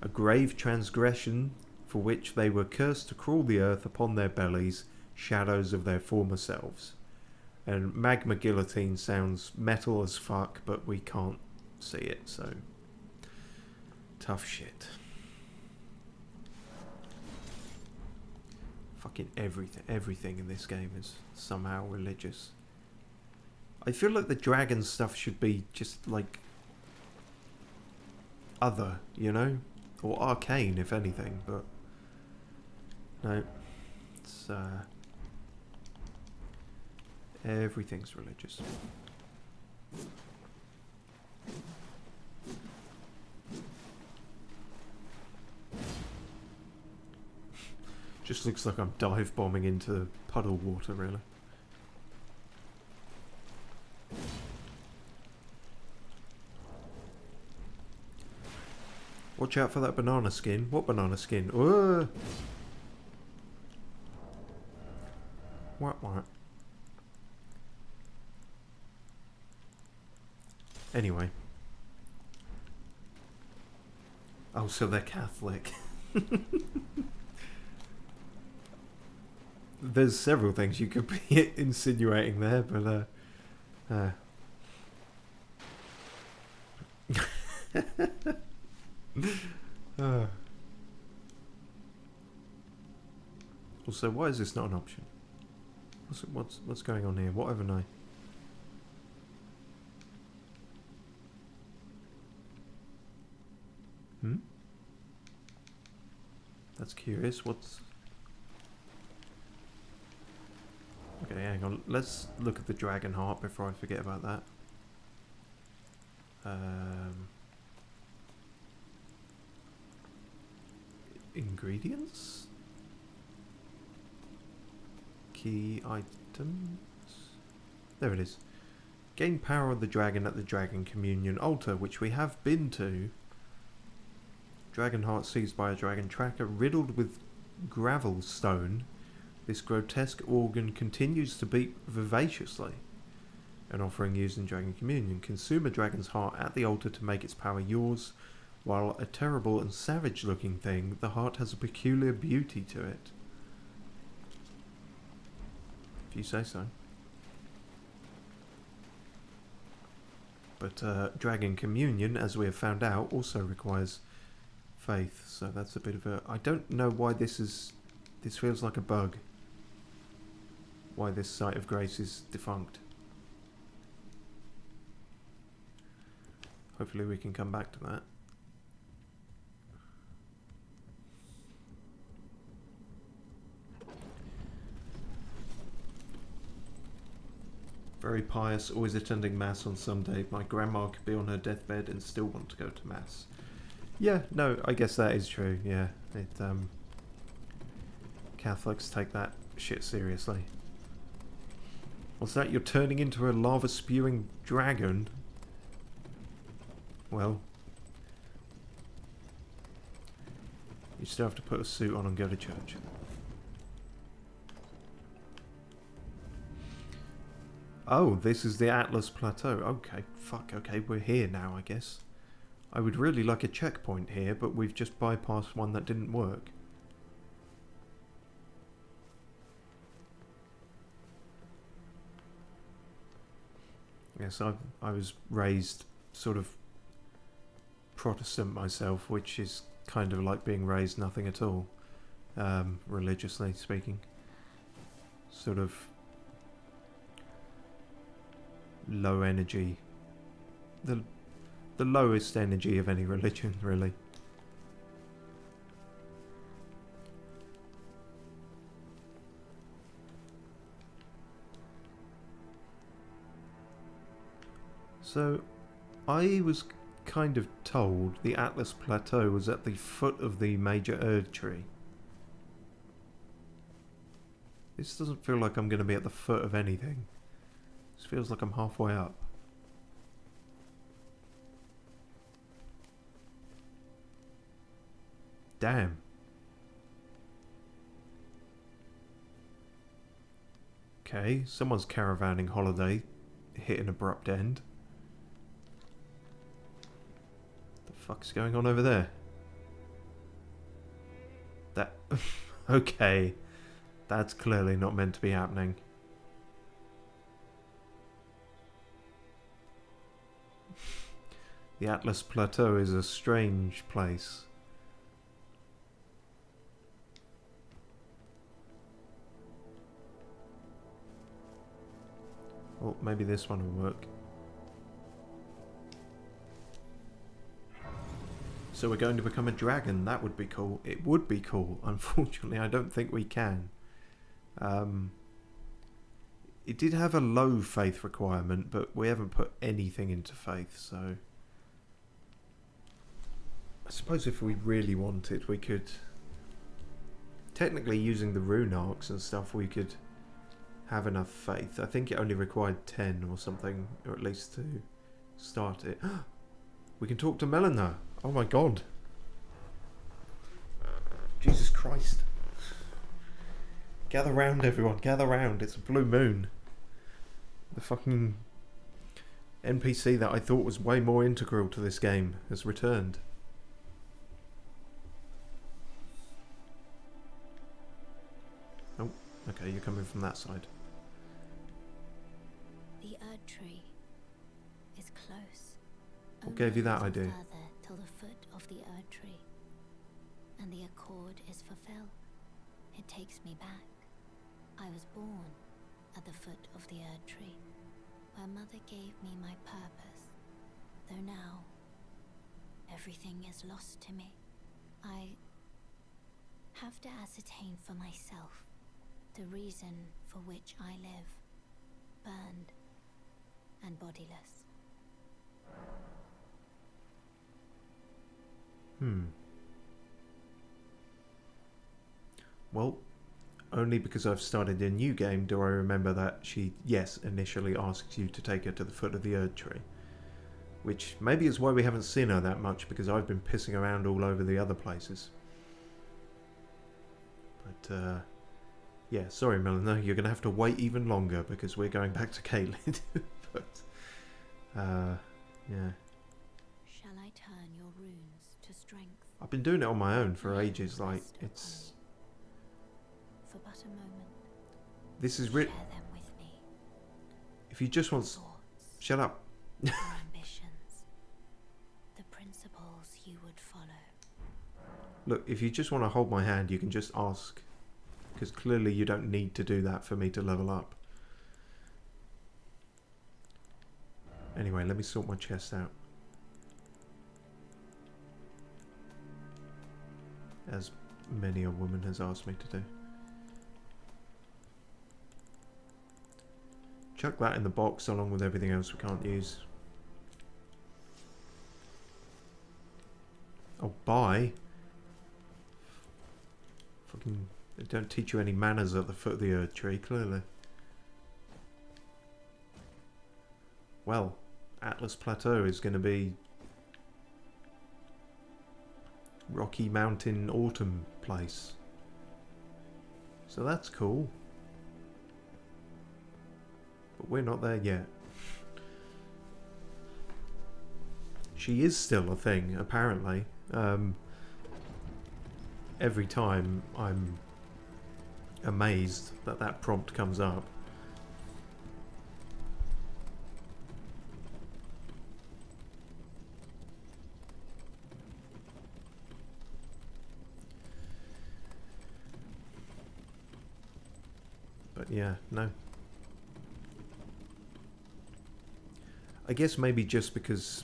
A grave transgression for which they were cursed to crawl the earth upon their bellies, shadows of their former selves. And magma guillotine sounds metal as fuck, but we can't see it, so... Tough shit. Fucking everything in this game is somehow religious. I feel like the dragon stuff should be just like other, you know? Or arcane, if anything, but no. It's everything's religious. Just looks like I'm dive bombing into puddle water, really. Watch out for that banana skin. What banana skin? Whoa! What? Anyway. Oh, so they're Catholic. There's several things you could be insinuating there, but also, why is this not an option? What's going on here? What haven't I? That's curious. What's... Okay, hang on. Let's look at the dragon heart before I forget about that. Ingredients? Key items? There it is. Gain power of the dragon at the Dragon Communion altar, which we have been to. Dragon heart seized by a dragon tracker, riddled with gravel stone. This grotesque organ continues to beat vivaciously. An offering used in Dragon Communion. Consume a dragon's heart at the altar to make its power yours. While a terrible and savage-looking thing, the heart has a peculiar beauty to it. If you say so. But Dragon Communion, as we have found out, also requires faith. So that's a bit of a... I don't know why this is... This feels like a bug. Why this site of grace is defunct. Hopefully we can come back to that. Very pious, always attending Mass on Sunday. My grandma could be on her deathbed and still want to go to Mass. Yeah, no, I guess that is true, yeah. Catholics take that shit seriously. What's that? You're turning into a lava-spewing dragon? Well... You still have to put a suit on and go to church. Oh, this is the Atlas Plateau. Okay, fuck, okay, we're here now, I guess. I would really like a checkpoint here, but we've just bypassed one that didn't work. Yes, I was raised sort of Protestant myself, which is kind of like being raised nothing at all, religiously speaking. Sort of low energy. The lowest energy of any religion, really. So, I was kind of told the Atlas Plateau was at the foot of the major Erd tree. This doesn't feel like I'm going to be at the foot of anything. This feels like I'm halfway up. Damn. Okay, someone's caravanning holiday hit an abrupt end. The fuck's going on over there? That... okay. That's clearly not meant to be happening. The Atlas Plateau is a strange place. Well, maybe this one will work. So we're going to become a dragon. That would be cool. It would be cool. Unfortunately, I don't think we can. It did have a low faith requirement, but we haven't put anything into faith, so... I suppose if we really wanted, we could... Technically, using the rune arcs and stuff, we could have enough faith. I think it only required 10 or something, or at least to start it. We can talk to Melina. Oh my god. Jesus Christ. Gather round, everyone. Gather round. It's a blue moon. The fucking NPC that I thought was way more integral to this game has returned. Oh, okay, you're coming from that side. The Erd tree is close. What gave you that idea? Further till the foot of the Erd tree, and the accord is fulfilled. It takes me back. I was born at the foot of the Erd tree, where Mother gave me my purpose. Though now, everything is lost to me. I have to ascertain for myself the reason for which I live, burned and bodiless. Well, only because I've started a new game do I remember that she, yes, initially asks you to take her to the foot of the Erd tree. Which maybe is why we haven't seen her that much, because I've been pissing around all over the other places. But, yeah, sorry Melina, you're going to have to wait even longer because we're going back to CAELID. But, yeah. Shall I turn your runes to strength? I've been doing it on my own for ages, like, it's... For but a moment. This is Share them with me. If you just want... Thoughts, Shut up. your ambitions, the principles you would follow. Look, if you just want to hold my hand, you can just ask. Because clearly you don't need to do that for me to level up. Anyway, let me sort my chest out. As many a woman has asked me to do. Chuck that in the box along with everything else we can't use. Oh, bye. Fucking... They don't teach you any manners at the foot of the Erd tree, clearly. Well, Atlas Plateau is going to be... Rocky Mountain Autumn place. So that's cool. But we're not there yet. She is still a thing, apparently. Every time I'm amazed that that prompt comes up. But yeah, no. I guess maybe just because,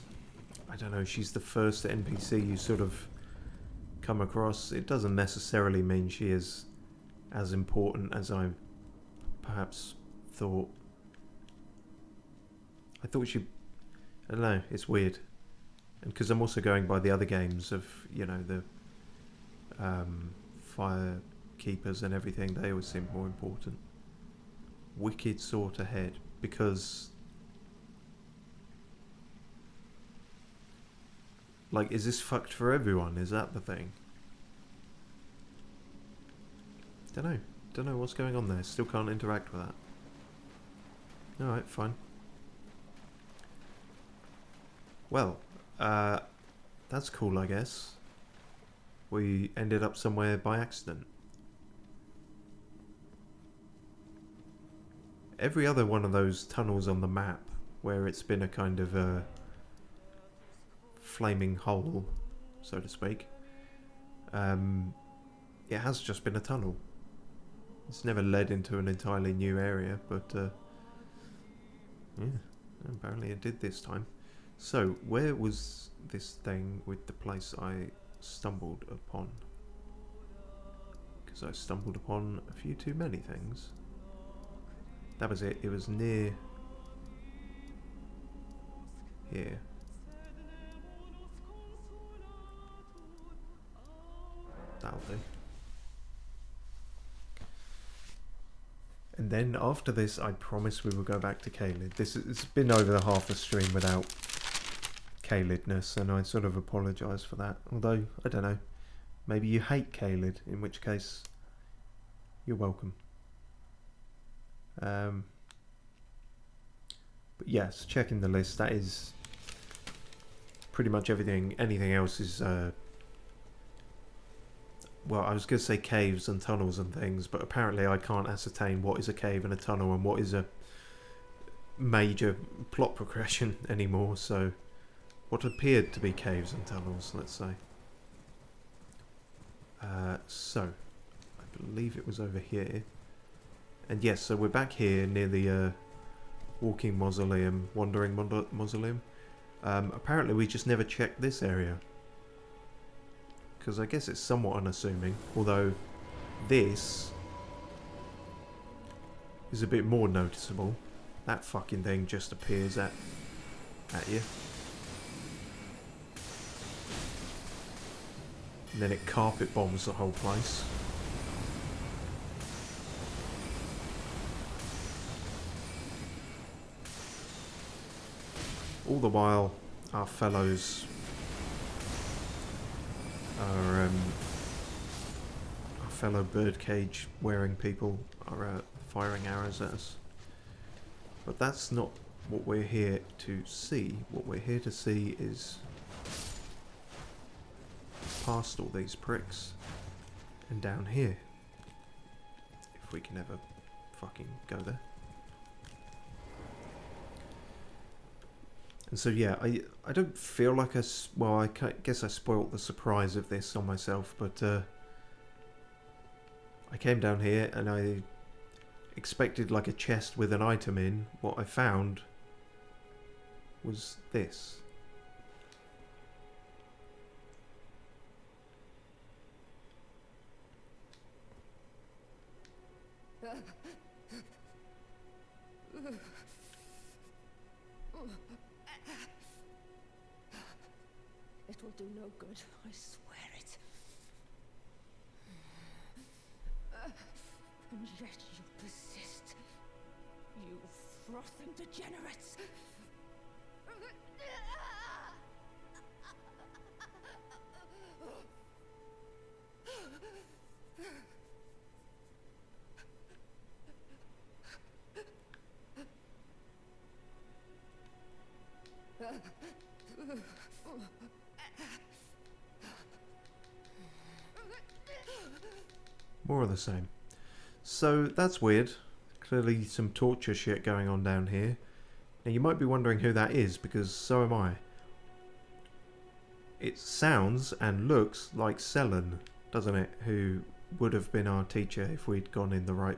I don't know, she's the first NPC you sort of come across, it doesn't necessarily mean she is as important as I perhaps thought. I thought she... I don't know, it's weird. And because I'm also going by the other games of, you know, the fire keepers and everything, they always seem more important. Wicked sort ahead, because... Like, is this fucked for everyone? Is that the thing? Don't know what's going on there. Still can't interact with that. Alright, fine. Well, that's cool, I guess. We ended up somewhere by accident. Every other one of those tunnels on the map where it's been a kind of a flaming hole, so to speak, it has just been a tunnel. It's never led into an entirely new area, but Yeah, apparently it did this time. So, where was this thing with the place I stumbled upon? Because I stumbled upon a few too many things. That was it. It was near here. That'll do. And then after this, I promise we will go back to CAELID. It's been over the half a stream without CAELIDness, and I sort of apologise for that. Although, I don't know, maybe you hate CAELID, in which case, you're welcome. But yes, checking the list, that is pretty much everything. Anything else is, well, I was going to say caves and tunnels and things, but apparently I can't ascertain what is a cave and a tunnel and what is a major plot progression anymore, so what appeared to be caves and tunnels, let's say. So, I believe it was over here. And yes, so we're back here near the walking mausoleum, wandering mausoleum. Apparently we just never checked this area, because I guess it's somewhat unassuming, although this is a bit more noticeable. That fucking thing just appears at you. And then it carpet bombs the whole place. All the while, our fellows our fellow birdcage wearing people are firing arrows at us. But that's not what we're here to see. What we're here to see is past all these pricks and down here. If we can ever fucking go there. And so yeah, I don't feel like well, I guess I spoilt the surprise of this on myself, but I came down here and I expected like a chest with an item in. What I found was this. It will do no good, I swear it. And yet you persist. You frothing degenerates. More of the same. So that's weird. Clearly some torture shit going on down here. Now you might be wondering who that is, because so am I. It sounds and looks like Selen, doesn't it? Who would have been our teacher if we'd gone in the right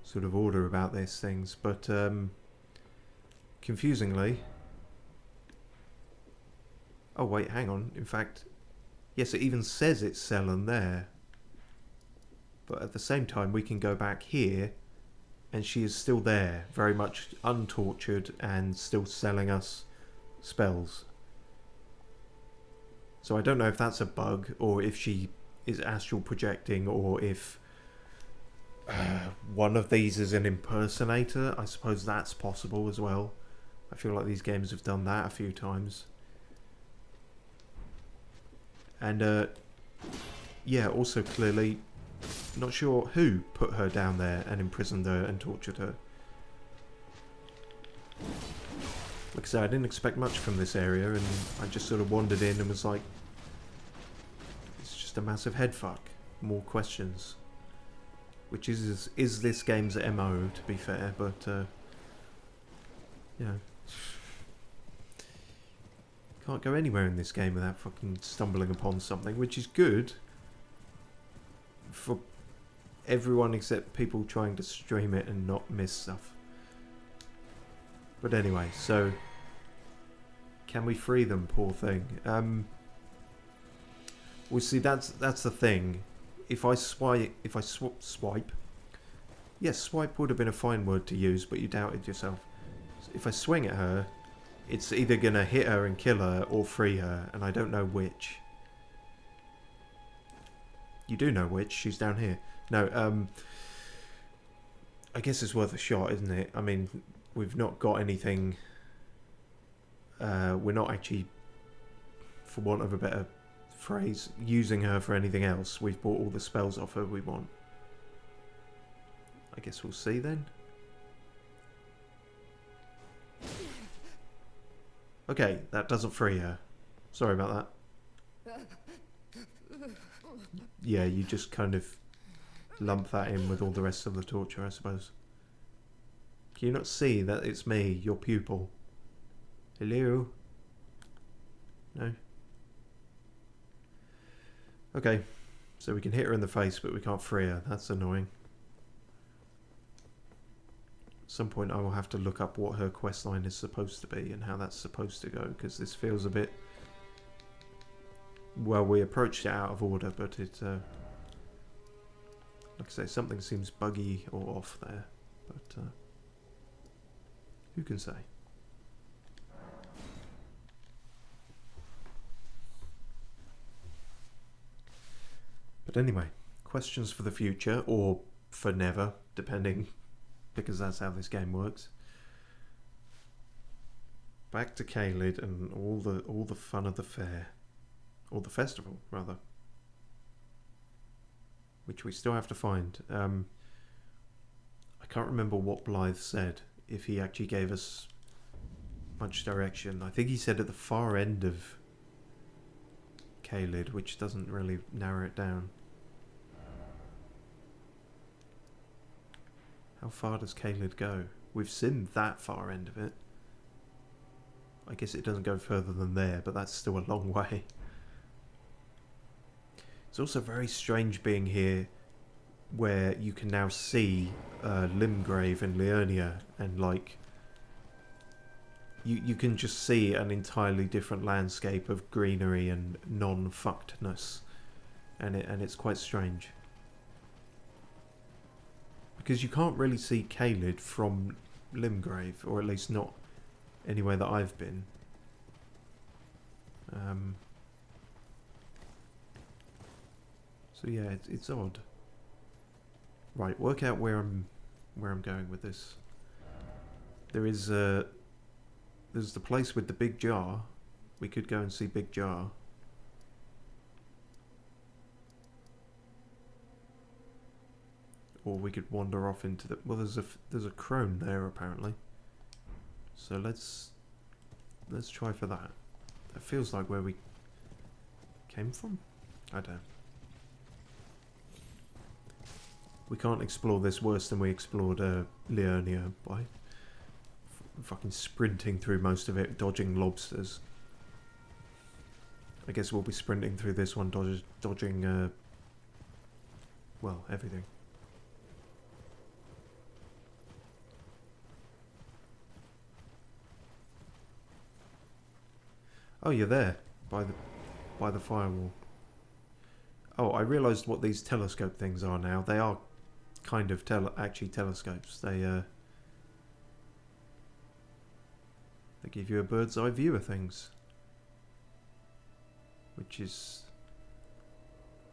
sort of order about these things. But confusingly... Oh wait, hang on. In fact, yes, it even says it's Selen there. But at the same time, we can go back here, and she is still there, very much untortured and still selling us spells. So I don't know if that's a bug, or if she is astral projecting, or if one of these is an impersonator. I suppose that's possible as well. I feel like these games have done that a few times. And yeah, also clearly... not sure who put her down there and imprisoned her and tortured her. Like I said, I didn't expect much from this area, and I just sort of wandered in and was like, it's just a massive headfuck. More questions. Which is this game's MO, to be fair, but you know, can't go anywhere in this game without fucking stumbling upon something, which is good for everyone except people trying to stream it and not miss stuff. But anyway, so can we free them? Poor thing. Well, see, that's the thing. If I swipe. Yes, swipe would have been a fine word to use, but you doubted yourself. If I swing at her, it's either gonna hit her and kill her or free her, and I don't know which. You do know which. She's down here. No, I guess it's worth a shot, isn't it? I mean, we've not got anything. We're not actually, for want of a better phrase, using her for anything else. We've bought all the spells off her we want. I guess we'll see then. Okay, that doesn't free her. Sorry about that. Yeah, you just kind of lump that in with all the rest of the torture, I suppose. Can you not see that it's me, your pupil? Hello? No? Okay, so we can hit her in the face, but we can't free her. That's annoying. At some point I will have to look up what her questline is supposed to be and how that's supposed to go, because this feels a bit... Well, we approached it out of order, but it... like I say, something seems buggy or off there, but who can say? But anyway, questions for the future, or for never, depending, because that's how this game works. Back to CAELID and all the fun of the fair, or the festival rather, which we still have to find. I can't remember what Blythe said, if he actually gave us much direction. I think he said at the far end of CAELID, which doesn't really narrow it down. How far does CAELID go? We've seen that far end of it. I guess it doesn't go further than there, but that's still a long way. It's also very strange being here where you can now see Limgrave and Liurnia, and like you can just see an entirely different landscape of greenery and non-fuckedness, and it's quite strange. Because you can't really see CAELID from Limgrave, or at least not anywhere that I've been. So yeah, it's odd. Right, work out where I'm going with this. There's the place with the big jar. We could go and see Big Jar. Or we could wander off into the... Well, there's a crone there apparently. So let's try for that. That feels like where we came from. I don't know. We can't explore this worse than we explored Liurnia by fucking sprinting through most of it, dodging lobsters. I guess we'll be sprinting through this one, dodging well, everything. Oh, you're there by the firewall. Oh, I realised what these telescope things are now. They are kind of actually telescopes. They give you a bird's eye view of things, which is,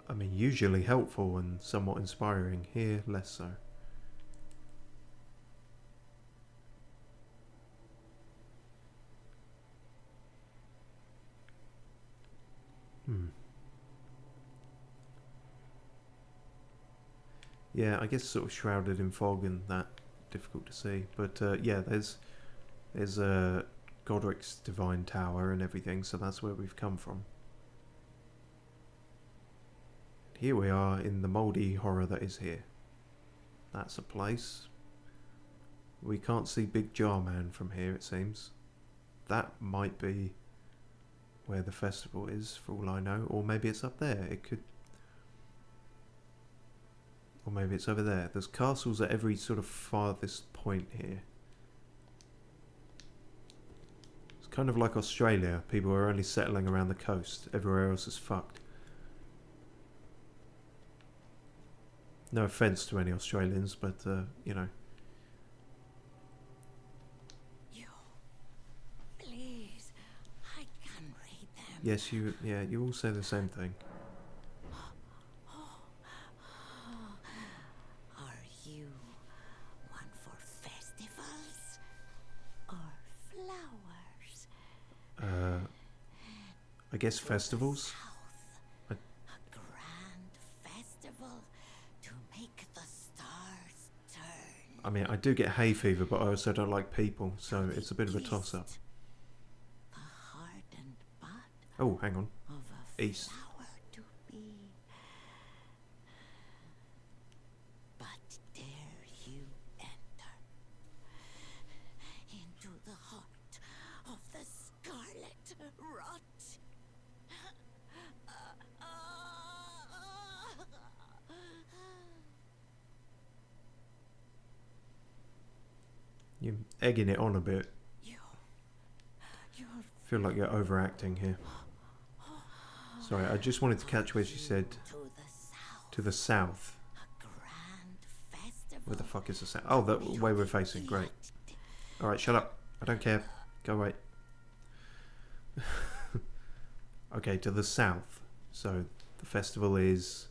I mean, usually helpful and somewhat inspiring. Here, less so. Yeah, I guess sort of shrouded in fog and that, difficult to see. But yeah, there's Godric's Divine Tower and everything, so that's where we've come from. Here we are in the mouldy horror that is here. That's a place. We can't see Big Jar Man from here, it seems. That might be where the festival is, for all I know. Or maybe it's up there. It could... Or maybe it's over there. There's castles at every sort of farthest point here. Kind of like Australia, people are only settling around the coast. Everywhere else is fucked. No offence to any Australians, but, you know. You, please, I can read them. Yes, you all say the same thing. Are you one for festivals or flowers? I guess festivals? South, a grand festival to make the stars turn. I mean, I do get hay fever, but I also don't like people, so it's a bit of a toss-up. The heart and bud Oh, hang on. of a East. flower to be. But dare you enter into the heart of the scarlet rot? You're egging it on a bit. You're Feel like you're overacting here. Sorry, I just wanted to catch where she said to the south. to the south. A grand festival. Where the fuck is the south? Oh, the way we're facing. Great. Alright, shut up. I don't care. Go away. Okay, to the south. So, the festival is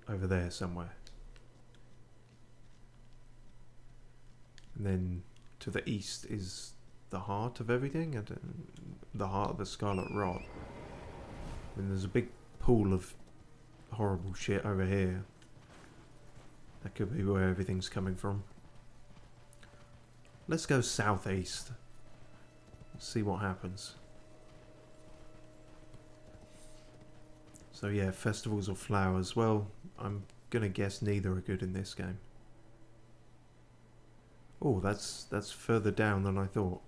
over there somewhere. And then to the east is the heart of everything, and the heart of the Scarlet Rot. I mean, there's a big pool of horrible shit over here. That could be where everything's coming from. Let's go southeast. See what happens. So yeah, festivals or flowers. Well, I'm gonna guess neither are good in this game. Oh, that's further down than I thought.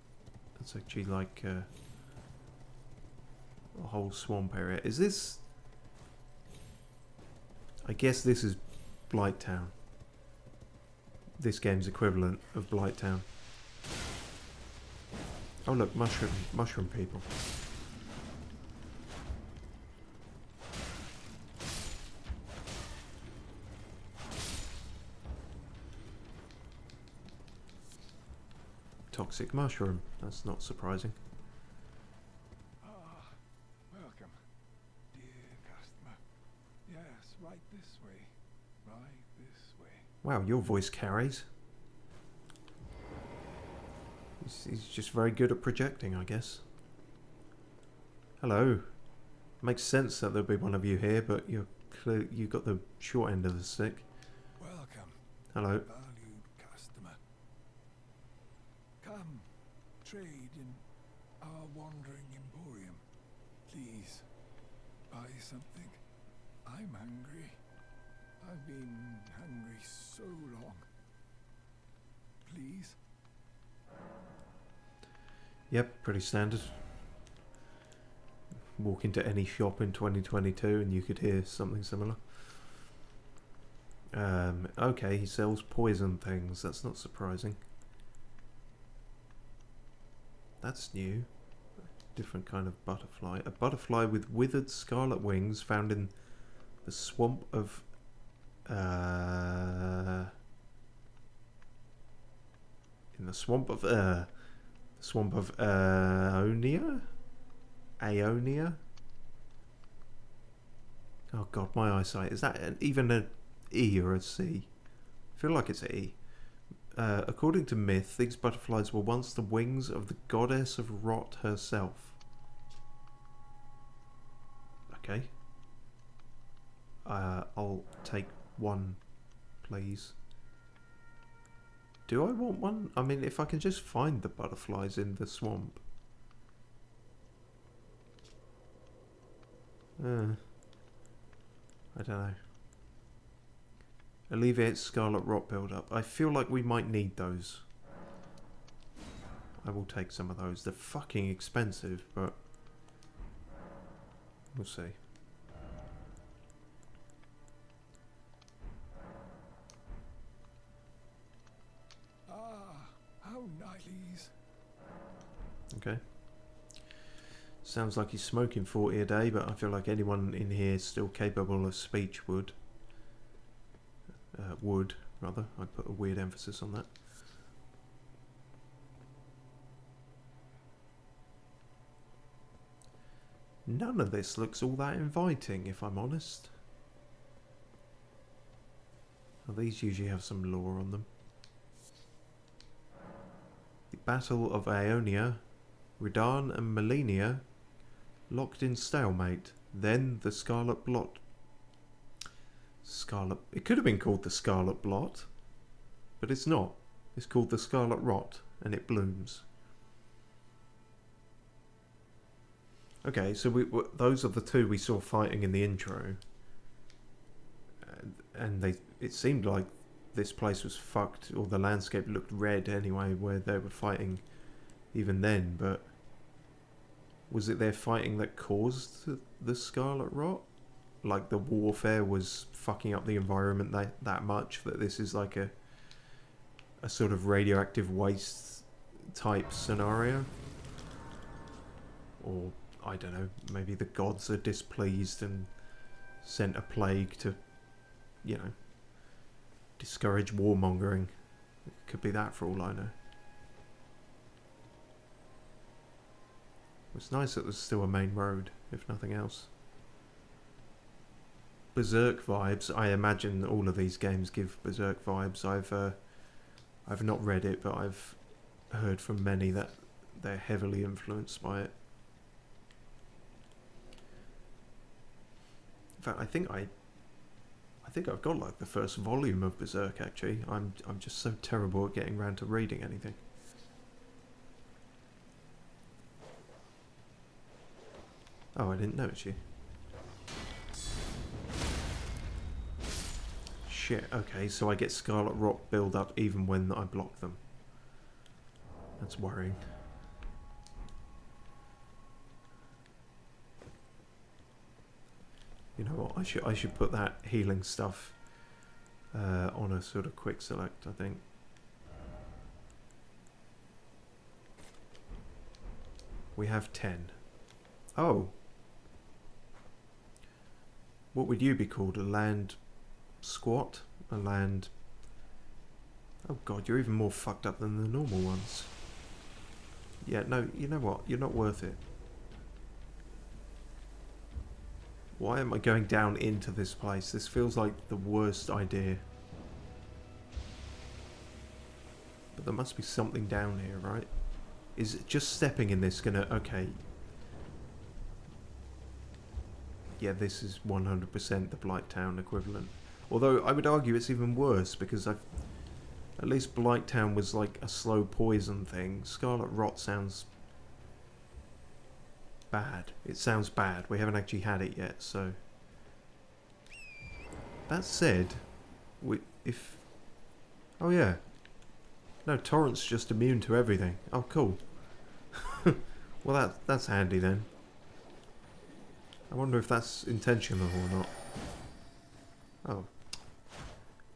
That's actually like a whole swamp area. Is this... I guess this is Blighttown. This game's equivalent of Blighttown. Oh look, mushroom people. Toxic mushroom. That's not surprising. Welcome, dear customer. Yes, right this way. Right this way. Wow, your voice carries. He's just very good at projecting, I guess. Hello. Makes sense that there'll be one of you here, but you got the short end of the stick. Welcome, Hello. valued customer. Come, trade in our wandering emporium. Please, buy something. I'm hungry. I've been hungry so long. Please? Yep, pretty standard. Walk into any shop in 2022 and you could hear something similar. Okay, he sells poison things. That's not surprising. That's new. Different kind of butterfly. A butterfly with withered scarlet wings found in the swamp of... in the swamp of... Aonia? Aonia? Oh god, my eyesight. Is that even an E or a C? I feel like it's an E. According to myth, these butterflies were once the wings of the goddess of rot herself. Okay. I'll take one, please. Do I want one? I mean, if I can just find the butterflies in the swamp. I don't know. Alleviates scarlet rot build-up. I feel like we might need those. I will take some of those. They're fucking expensive, but we'll see. Ah, how nice. Okay. Sounds like he's smoking 40 a day, but I feel like anyone in here still capable of speech would. Would, rather. I put a weird emphasis on that. None of this looks all that inviting, if I'm honest. Well, these usually have some lore on them. The Battle of Aeonia, Redan and Melania locked in stalemate. Then the Scarlet Blot. It could have been called the Scarlet Blot, but it's not. It's called the Scarlet Rot, and it blooms. Okay, so those are the two we saw fighting in the intro, and it seemed like this place was fucked, or the landscape looked red anyway, where they were fighting even then, but was it their fighting that caused the Scarlet Rot? Like the warfare was fucking up the environment that much that this is like a sort of radioactive waste type scenario? Or, I don't know, maybe the gods are displeased and sent a plague to, you know, discourage warmongering. It could be that for all I know. It's nice that there's still a main road, if nothing else. Berserk vibes. I imagine all of these games give Berserk vibes. I've not read it, but I've heard from many that they're heavily influenced by it. In fact, I think I've got like the first volume of Berserk actually. I'm just so terrible at getting around to reading anything. Oh, I didn't notice you. Shit, okay, so I get Scarlet Rot build up even when I block them. That's worrying. You know what, I should put that healing stuff on a sort of quick select, I think. We have 10. Oh. What would you be called? A land squat? A land... Oh god, you're even more fucked up than the normal ones. Yeah, no, you know what? You're not worth it. Why am I going down into this place? This feels like the worst idea. But there must be something down here, right? Is it just stepping in this gonna... Okay. Yeah, this is 100% the Blighttown equivalent. Although I would argue it's even worse because at least Blighttown was like a slow poison thing. Scarlet Rot sounds bad. It sounds bad. We haven't actually had it yet, so. That said, oh yeah. No, Torrent's just immune to everything. Oh, cool. Well, that's handy then. I wonder if that's intentional or not. Oh.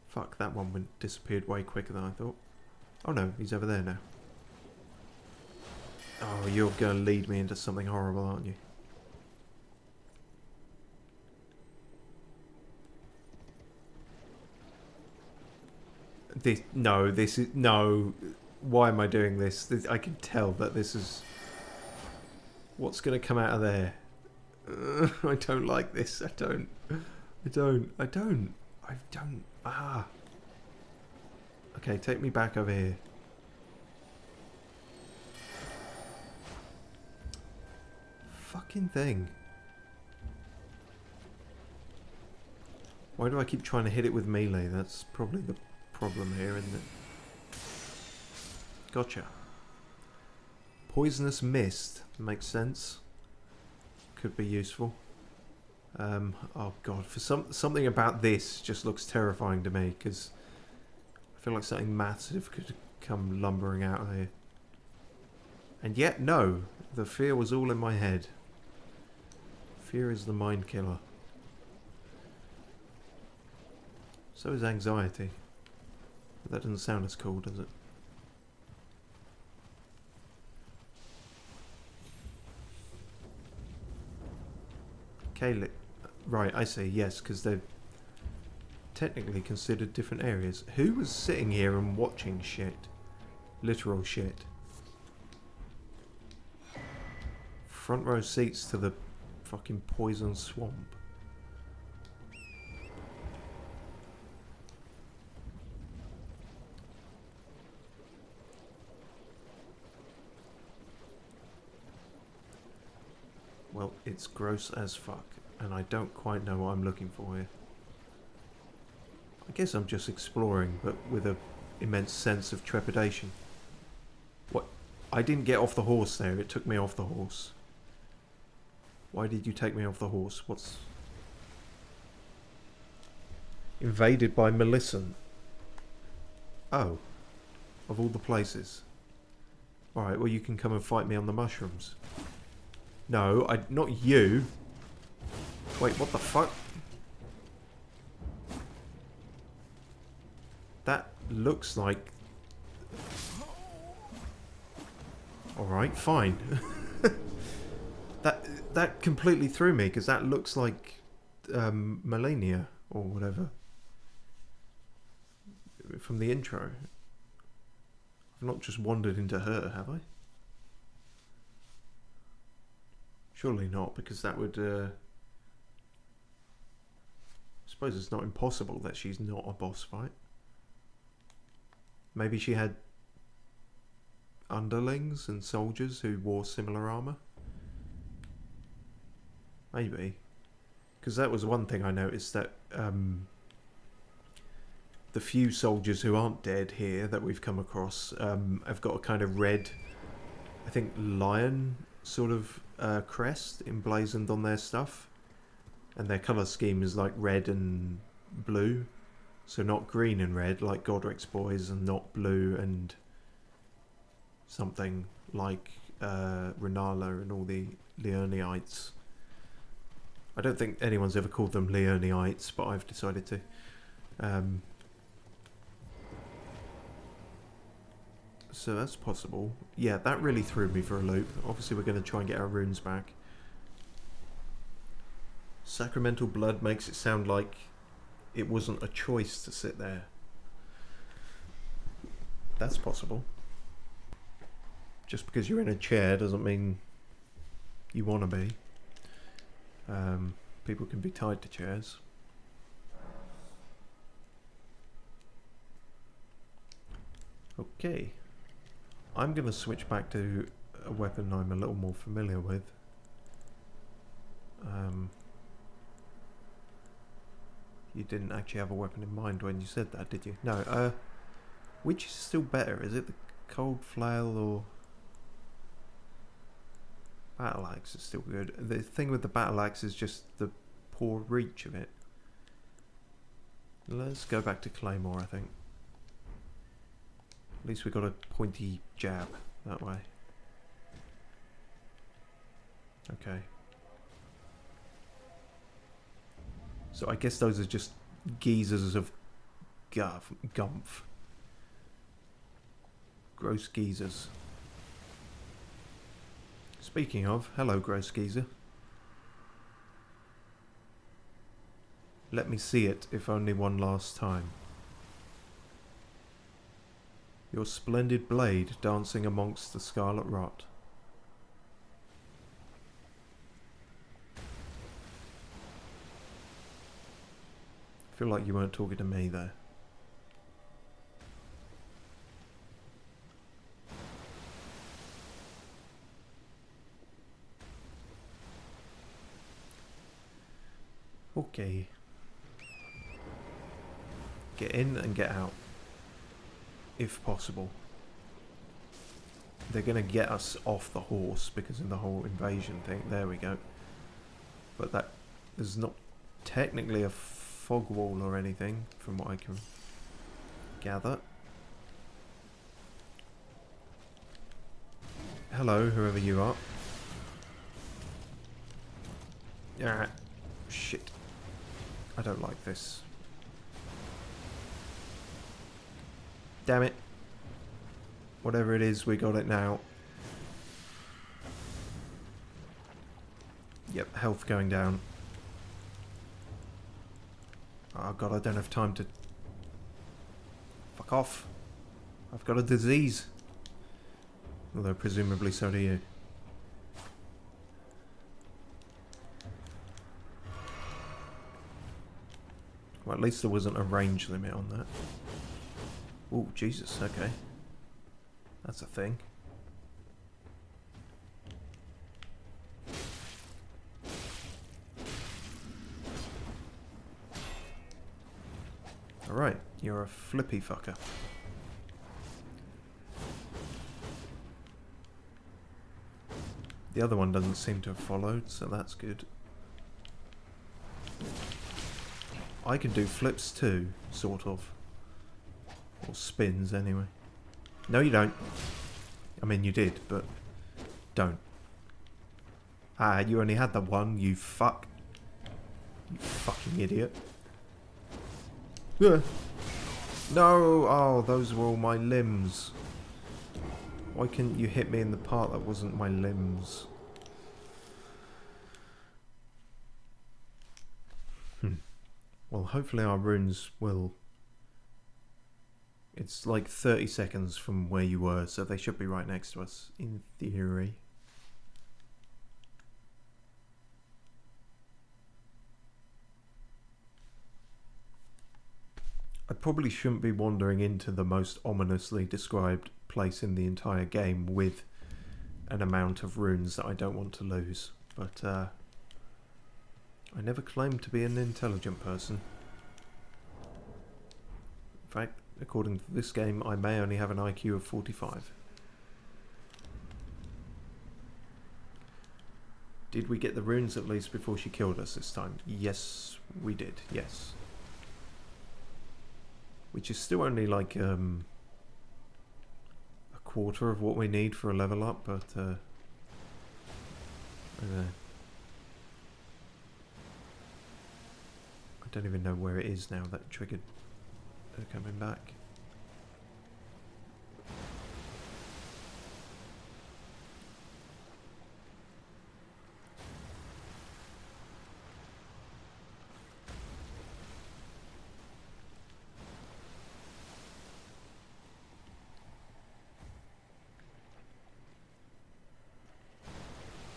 Fuck, that one disappeared way quicker than I thought. Oh no, he's over there now. Oh, you're going to lead me into something horrible, aren't you? No. Why am I doing this? I can tell that this is... What's going to come out of there? I don't like this. I don't. Ah. Okay, take me back over here. Fucking thing. Why do I keep trying to hit it with melee? That's probably the problem here, isn't it? Gotcha. Poisonous mist. Makes sense. Could be useful. Oh god, for something about this just looks terrifying to me, because I feel like something massive could come lumbering out of here. And yet, no. The fear was all in my head. Fear is the mind killer. So is anxiety. But that doesn't sound as cool, does it? CAELID. Right, I see, yes, because they're technically considered different areas. Who was sitting here and watching shit? Literal shit. Front row seats to the fucking poison swamp. Well, it's gross as fuck, and I don't quite know what I'm looking for here. I guess I'm just exploring, but with an immense sense of trepidation. What? I didn't get off the horse there, it took me off the horse. Why did you take me off the horse? What's... Invaded by Millicent. Oh. Of all the places. Alright, well you can come and fight me on the mushrooms. No, not you. Wait, what the fuck? That looks like... Alright, fine. That completely threw me, because that looks like Melania, or whatever. From the intro. I've not just wandered into her, have I? Surely not, because that would... I suppose it's not impossible that she's not a boss fight. Maybe she had underlings and soldiers who wore similar armour? Maybe. Because that was one thing I noticed, that the few soldiers who aren't dead here that we've come across have got a kind of red, I think, lion sort of crest emblazoned on their stuff. And their colour scheme is like red and blue. So not green and red like Godric's boys, and not blue and something like Renala and all the Leonites. I don't think anyone's ever called them Leonites, but I've decided to. So that's possible. Yeah, that really threw me for a loop. Obviously we're going to try and get our runes back. Sacramental blood makes it sound like it wasn't a choice to sit there. That's possible. Just because you're in a chair doesn't mean you want to be. People can be tied to chairs. Okay. I'm going to switch back to a weapon I'm a little more familiar with. You didn't actually have a weapon in mind when you said that, did you? No, which is still better? Is it the cold flail or... Battle axe is still good. The thing with the battle axe is just the poor reach of it. Let's go back to claymore, I think. At least we got a pointy jab that way. Okay. So I guess those are just geezers of gumph. Gross geezers. Speaking of, hello gross geezer. Let me see it, if only one last time. Your splendid blade dancing amongst the scarlet rot. I feel like you weren't talking to me there. Okay. Get in and get out. If possible. They're going to get us off the horse because of the whole invasion thing. There we go. But that is not technically a fog wall or anything, from what I can gather. Hello, whoever you are. Ah, shit. I don't like this. Damn it. Whatever it is, we got it now. Yep, health going down. Oh god, I don't have time to... Fuck off. I've got a disease. Although presumably so do you. Well, at least there wasn't a range limit on that. Oh, Jesus, okay. That's a thing. Alright, you're a flippy fucker. The other one doesn't seem to have followed, so that's good. I can do flips too, sort of. Or spins, anyway. No, you don't. I mean, you did, but don't. Ah, you only had the one, you fuck. You fucking idiot. No! Oh, those were all my limbs. Why couldn't you hit me in the part that wasn't my limbs? Well, hopefully our runes will... It's like 30 seconds from where you were, so they should be right next to us, in theory. I probably shouldn't be wandering into the most ominously described place in the entire game with an amount of runes that I don't want to lose, but I never claimed to be an intelligent person. In fact, according to this game, I may only have an IQ of 45. Did we get the runes at least before she killed us this time? Yes, we did, yes. Which is still only like a quarter of what we need for a level up, but I don't know. I don't even know where it is now that triggered her coming back.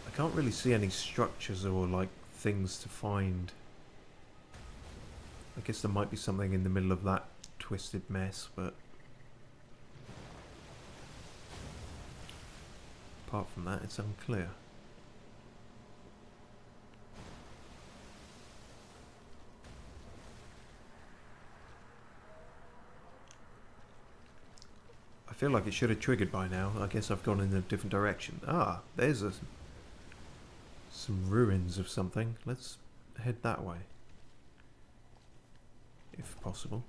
I can't really see any structures or like things to find. I guess there might be something in the middle of that twisted mess, but apart from that, it's unclear. I feel like it should have triggered by now. I guess I've gone in a different direction. Ah, there's some ruins of something. Let's head that way, if possible.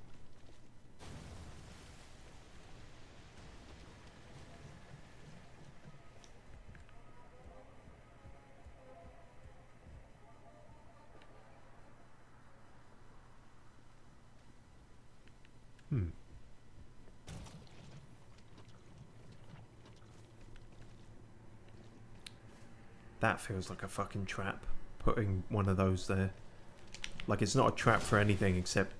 That feels like a fucking trap, putting one of those there. Like, it's not a trap for anything except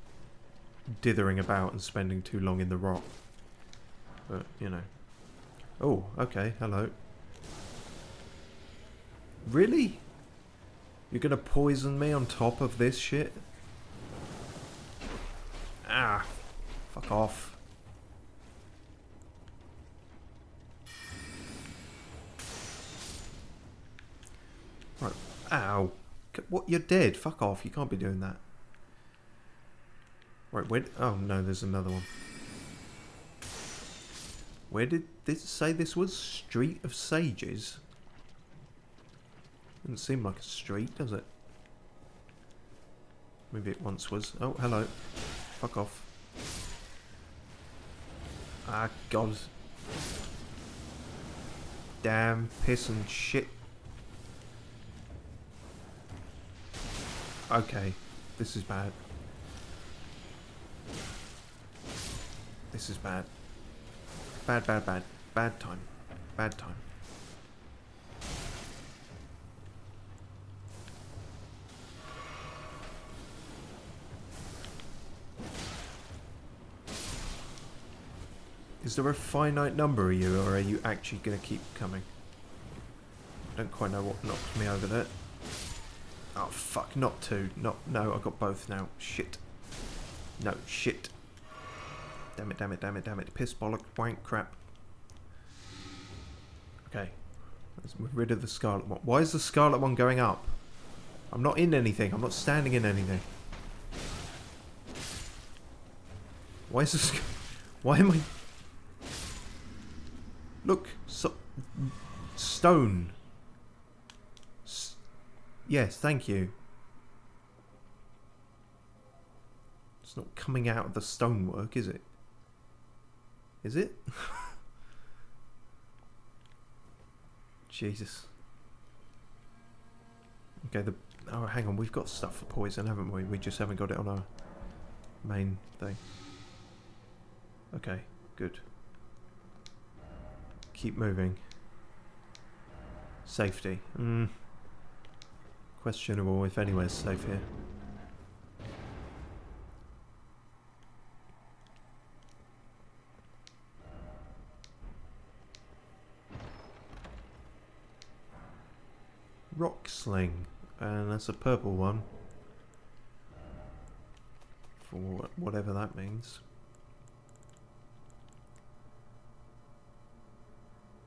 dithering about and spending too long in the rock. But, you know. Oh, okay, hello. Really? You're gonna poison me on top of this shit? Ah, fuck off. Right, ow. What, you're dead, fuck off, you can't be doing that. Right, where, oh no, there's another one. Where did this say this was? Street of Sages? Doesn't seem like a street, does it? Maybe it once was. Oh, hello. Fuck off. Ah, God. Damn, piss and shit. Okay, this is bad. This is bad. Bad, bad, bad. Bad time. Bad time. Is there a finite number of you, or are you actually going to keep coming? I don't quite know what knocked me over there. Oh, fuck. Not two. No, I got both now. Shit. No, shit. Damn it, damn it, damn it, damn it. Piss, bollock, wank, crap. Okay. We're rid of the scarlet one. Why is the scarlet one going up? I'm not in anything. I'm not standing in anything. Why is this... Why am I... Look. Stone. Yes, thank you. It's not coming out of the stonework, is it? Is it? Jesus. Okay, oh, hang on, we've got stuff for poison, haven't we? We just haven't got it on our main thing. Okay, good. Keep moving. Safety. Questionable if anywhere's safe here. Rock sling, and that's a purple one for whatever that means.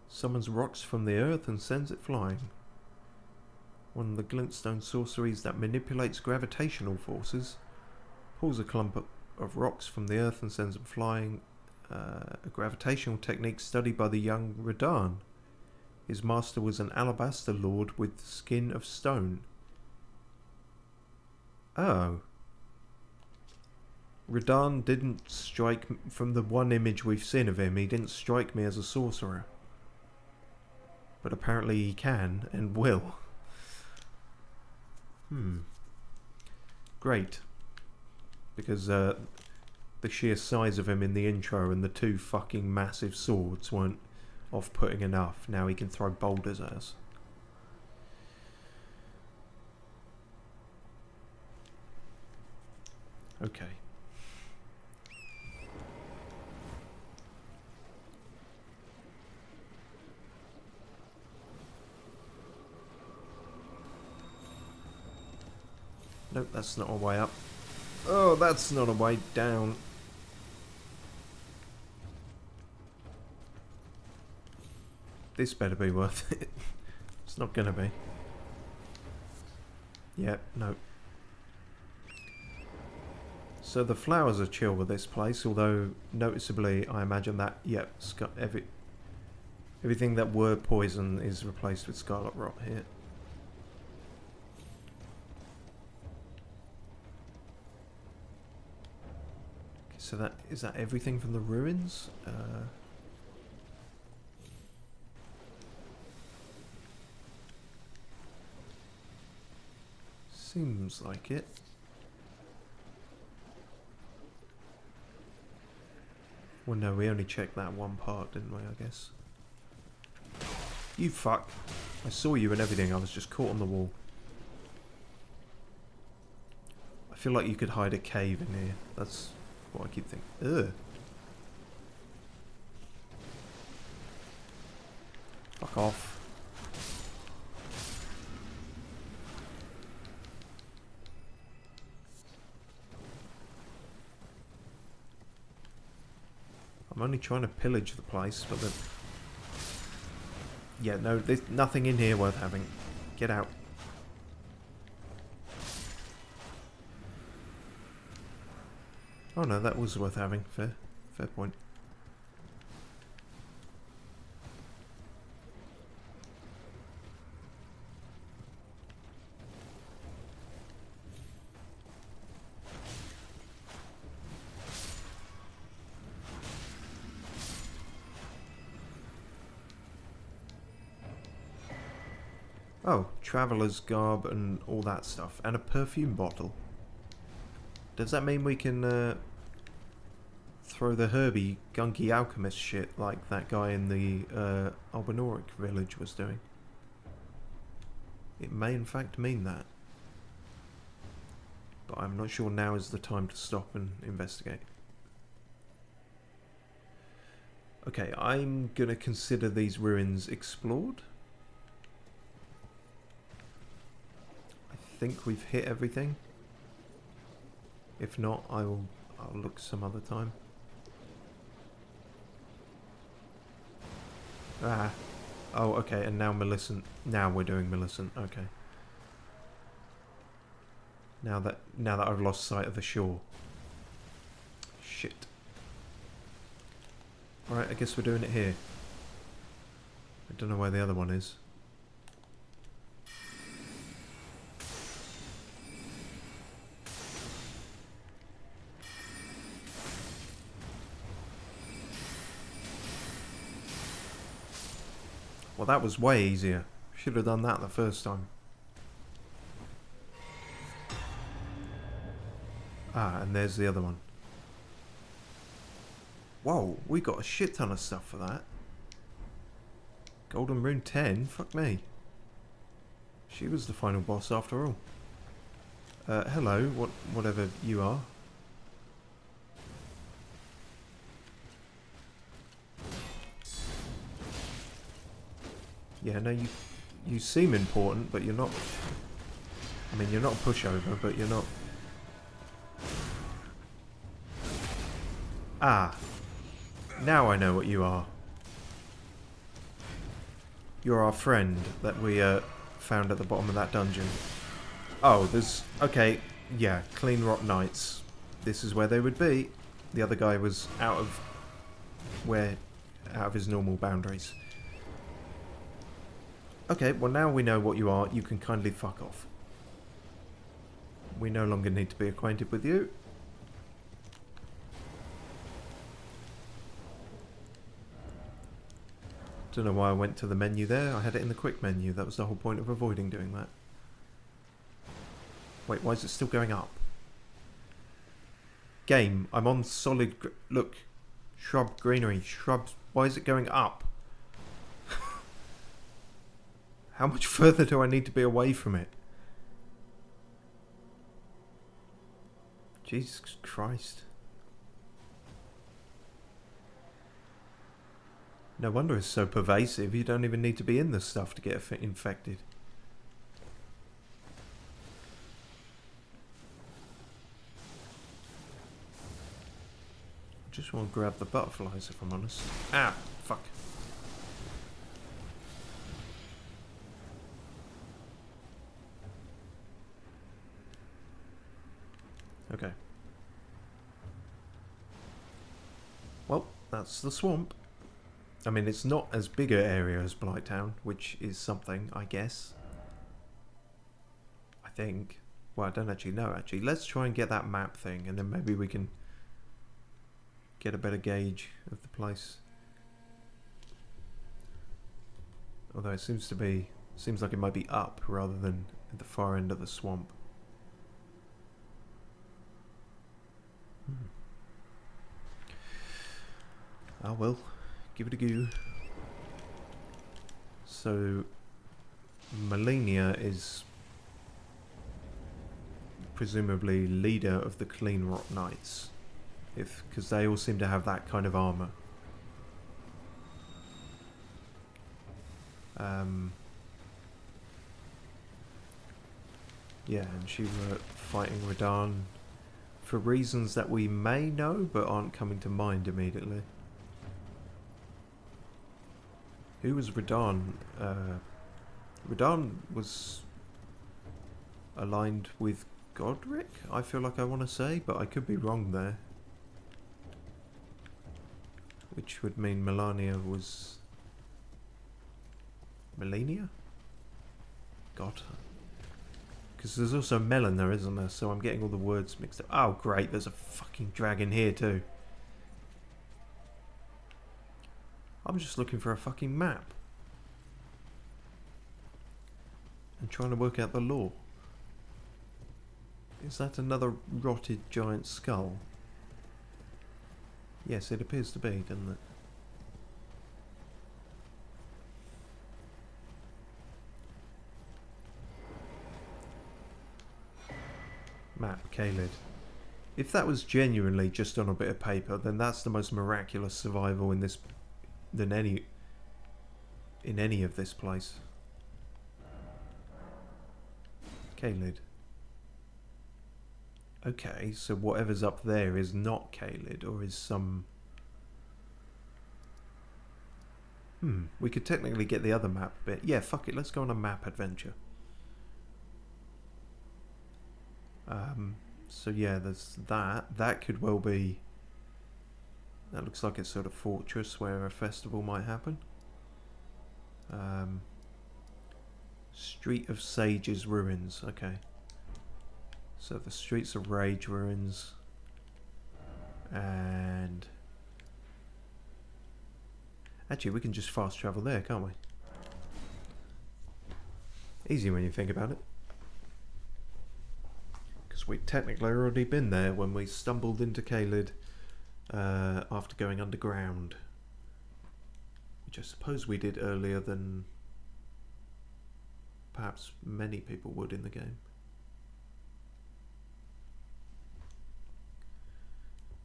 Summons rocks from the earth and sends it flying. One of the glintstone sorceries that manipulates gravitational forces. Pulls a clump of rocks from the earth and sends them flying. A gravitational technique studied by the young Radahn. His master was an alabaster lord with skin of stone. Oh. Radahn didn't strike... From the one image we've seen of him, he didn't strike me as a sorcerer. But apparently he can and will. Great. Because the sheer size of him in the intro and the two fucking massive swords weren't off-putting enough. Now he can throw boulders at us. Okay. Nope, that's not a way up. Oh, that's not a way down. This better be worth it. It's not gonna be. Yep, no. So the flowers are chill with this place, although noticeably I imagine that, yep, everything that were poison is replaced with scarlet rot here. So is that everything from the ruins? Seems like it. Well, no, we only checked that one part, didn't we, I guess? You fuck. I saw you and everything, I was just caught on the wall. I feel like you could hide a cave in here. That's what I keep thinking. Ugh. Fuck off. I'm only trying to pillage the place, but yeah, no, there's nothing in here worth having. Get out. Oh no, that was worth having. Fair point. Oh, traveller's garb and all that stuff. And a perfume bottle. Does that mean we can throw the herby, gunky alchemist shit like that guy in the Albinoric village was doing? It may in fact mean that. But I'm not sure now is the time to stop and investigate. Okay, I'm gonna consider these ruins explored. I think we've hit everything. If not, I'll look some other time. Ah. Oh, okay, and now Millicent. Now we're doing Millicent, okay. Now that I've lost sight of the shore. Shit. Alright, I guess we're doing it here. I don't know where the other one is. Well, that was way easier. Should have done that the first time. Ah, and there's the other one. Whoa, we got a shit ton of stuff for that. Golden Rune 10? Fuck me. She was the final boss after all. Hello, whatever you are. Yeah, no, you seem important, but you're not... I mean, you're not a pushover, but you're not... Ah. Now I know what you are. You're our friend that we found at the bottom of that dungeon. Oh, there's... Okay, yeah, Clean Rot Knights. This is where they would be. The other guy was out of his normal boundaries. Okay, well now we know what you are. You can kindly fuck off. We no longer need to be acquainted with you. Don't know why I went to the menu there. I had it in the quick menu. That was the whole point of avoiding doing that. Wait, why is it still going up? Game, I'm on solid... Look. Shrub, greenery, shrubs. Why is it going up? How much further do I need to be away from it? Jesus Christ. No wonder it's so pervasive. You don't even need to be in this stuff to get infected. I just want to grab the butterflies if I'm honest. Ah, fuck. Okay. Well, that's the swamp. I mean, it's not as big an area as Blighttown, which is something, I guess. I think. Well, I don't actually know, actually. Let's try and get that map thing, and then maybe we can get a better gauge of the place. Although it seems like it might be up rather than at the far end of the swamp. Ah well, give it a go. So, Melania is presumably leader of the Clean Rot Knights, because they all seem to have that kind of armor. Yeah, and she were fighting Radahn for reasons that we may know but aren't coming to mind immediately. Who was Radahn? Radahn was aligned with Godric, I feel like I want to say, but I could be wrong there. Which would mean Melania was... Melania? God. Because there's also Melon there, isn't there? So I'm getting all the words mixed up. Oh, great, there's a fucking dragon here too. I'm just looking for a fucking map. And trying to work out the lore. Is that another rotted giant skull? Yes, it appears to be, doesn't it? Map, CAELID. If that was genuinely just on a bit of paper, then that's the most miraculous survival in this than any in any of this place. CAELID. Okay, so whatever's up there is not CAELID, or is some... we could technically get the other map bit. Yeah, fuck it, let's go on a map adventure. So yeah, there's that. That could well be... That looks like it's sort of fortress where a festival might happen. Street of Sages ruins. Okay. So the Streets of Rage ruins. And... Actually, we can just fast travel there, can't we? Easy when you think about it. Because we'd technically already been there when we stumbled into CAELID after going underground. Which I suppose we did earlier than perhaps many people would in the game.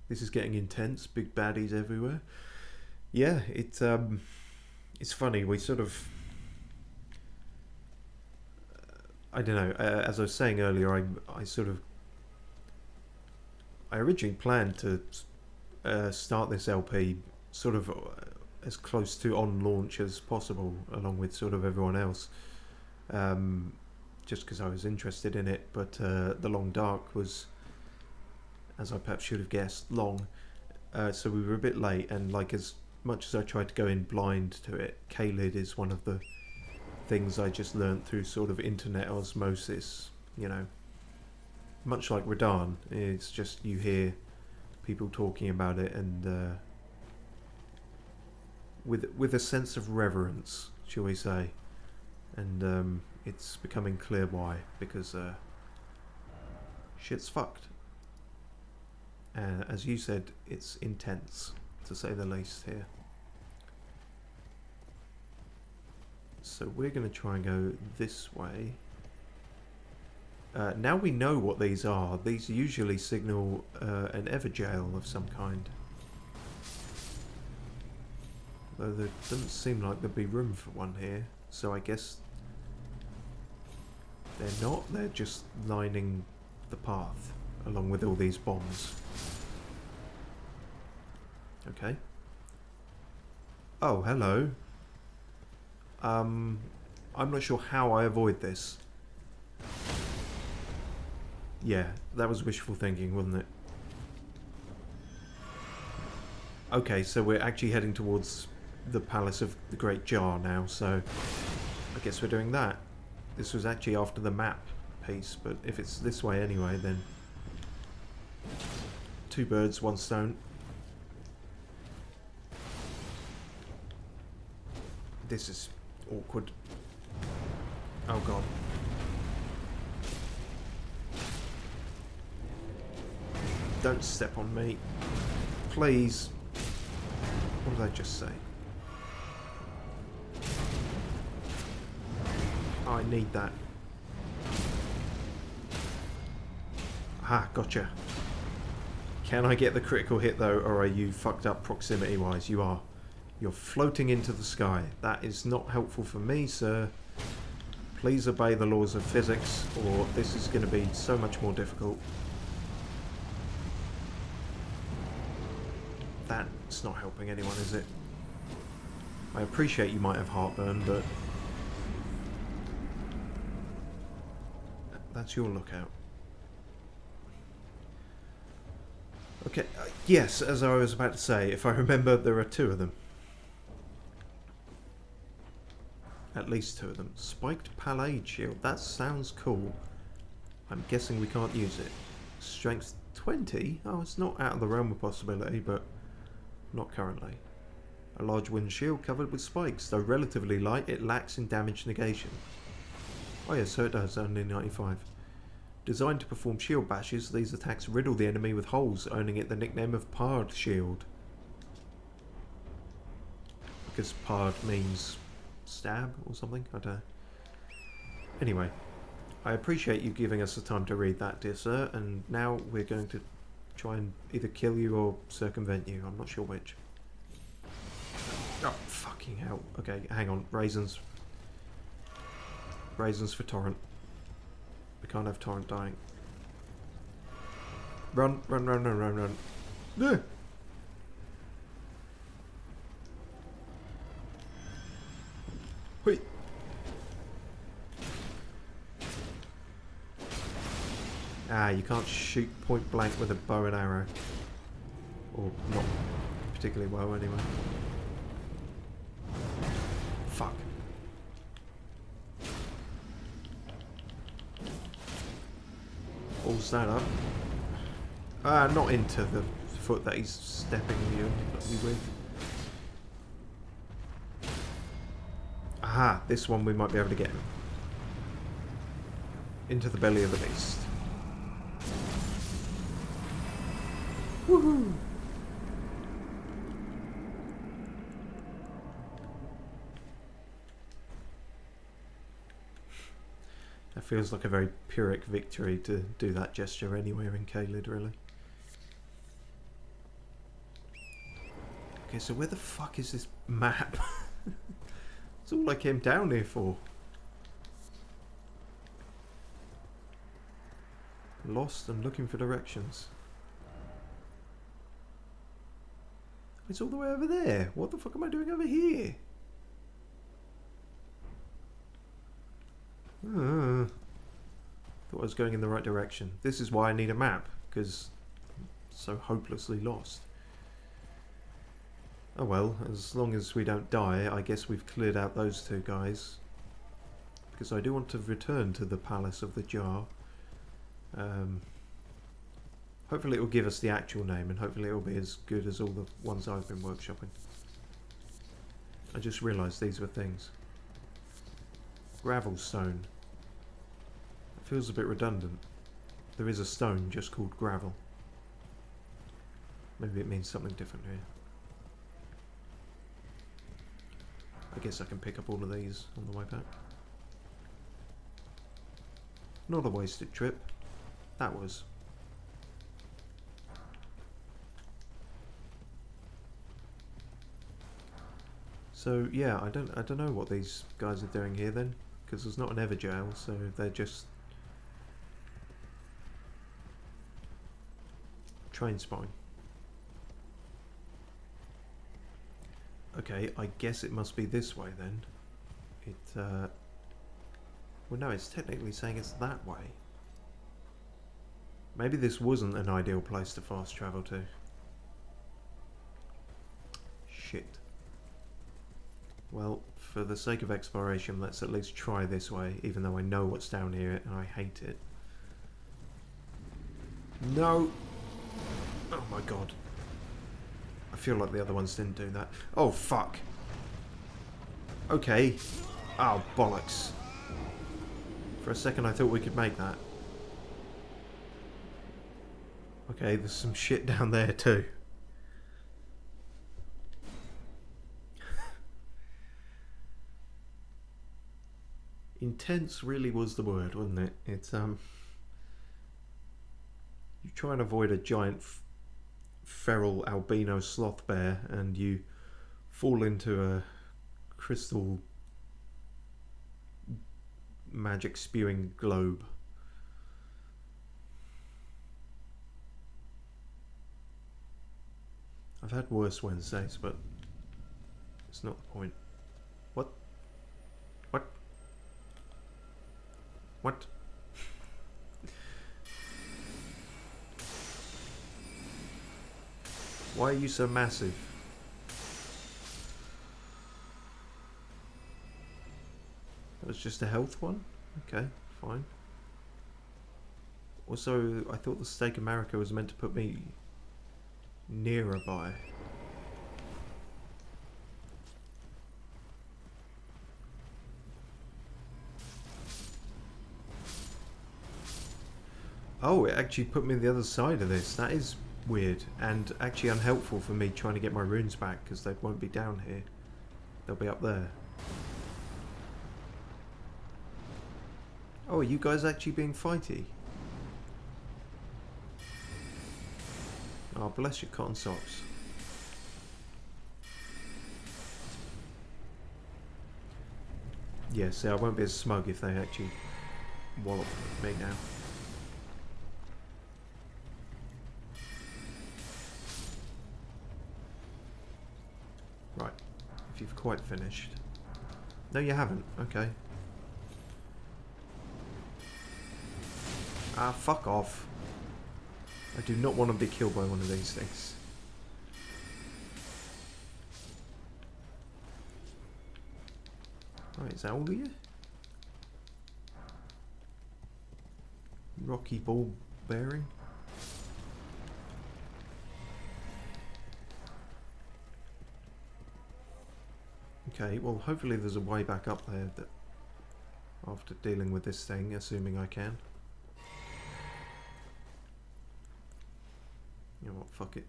This is getting intense, big baddies everywhere. Yeah, it's funny, we sort of... I don't know, as I was saying earlier, I originally planned to start this LP sort of as close to on launch as possible, along with sort of everyone else, just because I was interested in it, but The Long Dark was, as I perhaps should have guessed, long, so we were a bit late, and like as much as I tried to go in blind to it, CAELID is one of the things I just learnt through sort of internet osmosis, you know. Much like Radahn, it's just you hear people talking about it, and with a sense of reverence, shall we say, and it's becoming clear why, because shit's fucked. As you said, it's intense, to say the least here. So we're going to try and go this way. Now we know what these are. These usually signal an Everjail of some kind. Though there doesn't seem like there'd be room for one here. So I guess they're not. They're just lining the path along with all these bombs. Okay. Oh, hello. I'm not sure how I avoid this. Yeah, that was wishful thinking, wasn't it? Okay, so we're actually heading towards the Palace of the Great Jar now, so I guess we're doing that. This was actually after the map piece, but if it's this way anyway, then two birds, one stone. This is awkward. Oh god. Don't step on me. Please. What did I just say? Oh, I need that. Ah, gotcha. Can I get the critical hit though, or are you fucked up proximity wise? You are. You're floating into the sky. That is not helpful for me, sir. Please obey the laws of physics, or this is going to be so much more difficult. That's not helping anyone, is it? I appreciate you might have heartburn, but that's your lookout. Okay, yes, as I was about to say, if I remember, there are two of them. At least two of them. Spiked Pallade Shield. That sounds cool. I'm guessing we can't use it. Strength 20? Oh, it's not out of the realm of possibility, but not currently. A large wind shield covered with spikes. Though relatively light, it lacks in damage negation. Oh yeah, so it does. Only 95. Designed to perform shield bashes, these attacks riddle the enemy with holes, earning it the nickname of Pard Shield. Because Pard means stab or something? I don't know. Anyway, I appreciate you giving us the time to read that, dear sir, and now we're going to try and either kill you or circumvent you. I'm not sure which. Oh, fucking hell. Okay, hang on. Raisins. Raisins for Torrent. We can't have Torrent dying. Run, run, run, run, run, run. No! Wait. Ah, you can't shoot point blank with a bow and arrow. Or not particularly well, anyway. Fuck. Balls that up. Ah, not into the foot that he's stepping you with. Aha, this one we might be able to get him. Into the belly of the beast. Woohoo! That feels like a very Pyrrhic victory to do that gesture anywhere in CAELID, really. Okay, so where the fuck is this map? That's all I came down here for. Lost and looking for directions. It's all the way over there. What the fuck am I doing over here? Thought I was going in the right direction. This is why I need a map, because I'm so hopelessly lost. Oh well, as long as we don't die, I guess we've cleared out those two guys. Because I do want to return to the Palace of the Jar. Hopefully it will give us the actual name, and hopefully it will be as good as all the ones I've been workshopping. I just realised these were things. Gravel stone. It feels a bit redundant. There is a stone just called gravel. Maybe it means something different here. I guess I can pick up all of these on the way back. Not a wasted trip. That was. So yeah, I don't know what these guys are doing here then, because there's not an ever jail, so they're just train spine. Okay, I guess it must be this way then. Well no, it's technically saying it's that way. Maybe this wasn't an ideal place to fast travel to. Shit. Well, for the sake of exploration, let's at least try this way, even though I know what's down here and I hate it. No! Oh my god. I feel like the other ones didn't do that. Oh fuck! Okay. Oh bollocks. For a second I thought we could make that. Okay, there's some shit down there too. Intense really was the word, wasn't it? It's you try and avoid a giant feral albino sloth bear and you fall into a crystal magic spewing globe. I've had worse Wednesdays, but it's not the point. What? What? What? Why are you so massive? That was just a health one? Okay, fine. Also, I thought the Steak America was meant to put me nearer by. Oh, it actually put me on the other side of this. That is weird and actually unhelpful for me trying to get my runes back, because they won't be down here. They'll be up there. Oh, are you guys actually being fighty? Oh, bless your cotton socks. Yeah, see, I won't be as smug if they actually wallop me now. Right, if you've quite finished. No, you haven't. Okay. Ah, fuck off. I do not want to be killed by one of these things. Right, is that all of you? Rocky ball bearing. Okay, well hopefully there's a way back up there that after dealing with this thing, assuming I can. You know what, fuck it.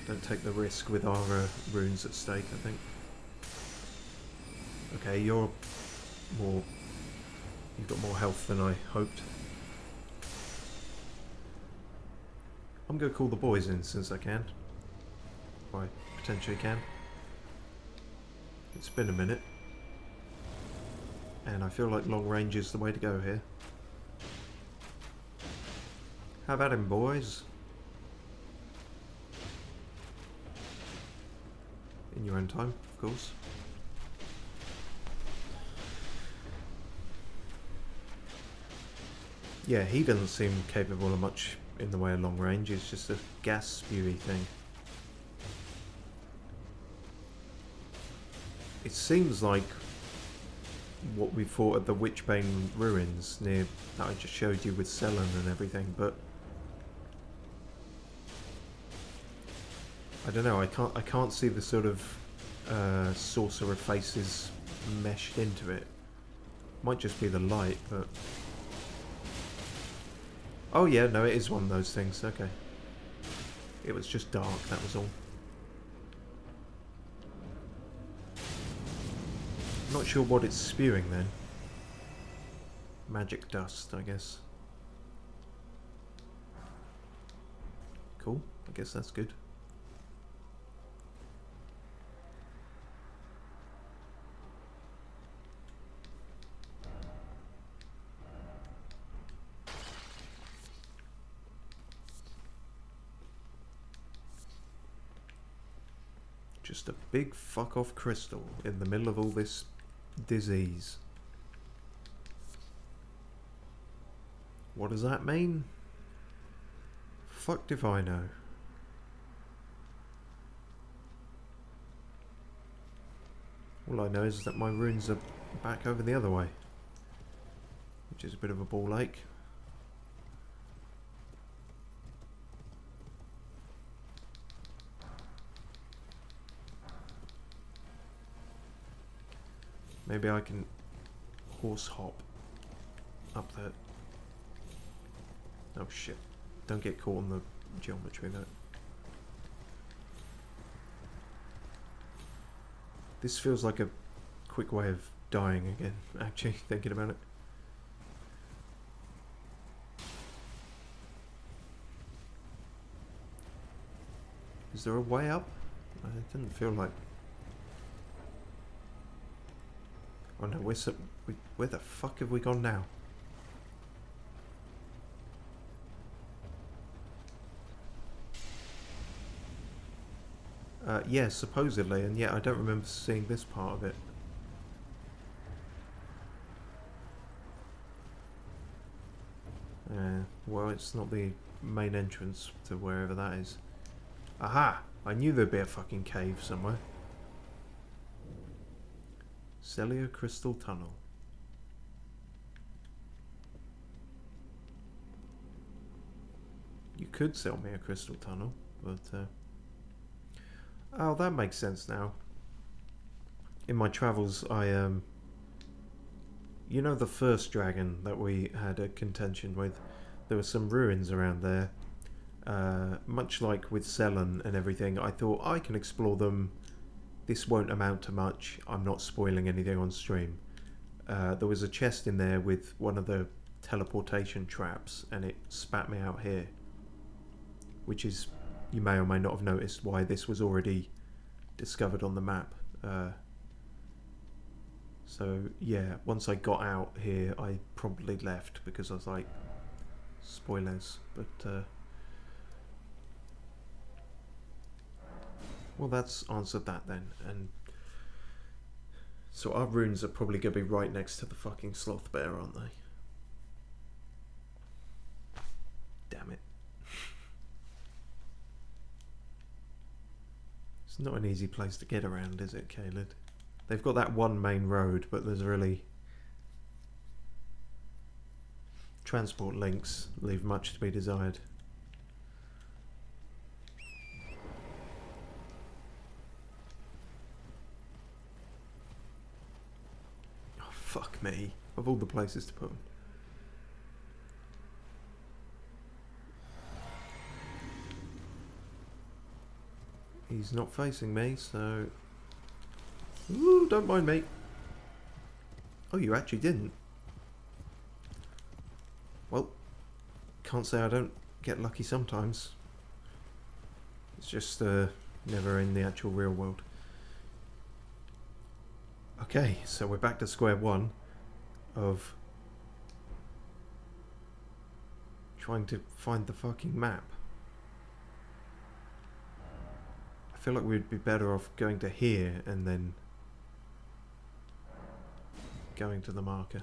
Don't take the risk with our runes at stake, I think. Okay, you're more... You've got more health than I hoped. I'm going to call the boys in since I can. I potentially can. It's been a minute. And I feel like long range is the way to go here. Have at him, boys. In your own time, of course. Yeah, he doesn't seem capable of much in the way of long range. It's just a gas spewy thing. It seems like what we fought at the Witchbane ruins near that I just showed you with Selen and everything, but I don't know. I can't see the sort of sorcerer faces meshed into it. Might just be the light, but oh yeah, no, it is one of those things. Okay, it was just dark. That was all. Not sure what it's spewing then. Magic dust, I guess. Cool, I guess that's good. Just a big fuck off crystal in the middle of all this disease. What does that mean? Fucked if I know. All I know is that my runes are back over the other way, which is a bit of a ball ache. Maybe I can horse hop up that. Oh shit. Don't get caught on the geometry though. This feels like a quick way of dying again, actually, thinking about it. Is there a way up? It didn't feel like... Oh no, where the fuck have we gone now? Yeah, supposedly, and yet I don't remember seeing this part of it. Well, it's not the main entrance to wherever that is. Aha! I knew there'd be a fucking cave somewhere. Celia Crystal Tunnel. You could sell me a crystal tunnel, but oh, that makes sense now. In my travels, you know the first dragon that we had a contention with? There were some ruins around there. Much like with Selen and everything, I thought I can explore them. This won't amount to much. I'm not spoiling anything on stream. There was a chest in there with one of the teleportation traps, and it spat me out here. Which is, you may or may not have noticed, why this was already discovered on the map. So yeah, once I got out here, I probably left because I was like, spoilers. But well, that's answered that then. And so our runes are probably going to be right next to the fucking sloth bear, aren't they? Damn it. It's not an easy place to get around, is it, CAELID? They've got that one main road, but there's really... transport links leave much to be desired. Oh, fuck me. Of all the places to put them. He's not facing me, so... Ooh, don't mind me. Oh, you actually didn't. Well, can't say I don't get lucky sometimes. It's just never in the actual real world. Okay, so we're back to square one of trying to find the fucking map. I feel like we'd be better off going to here and then going to the marker.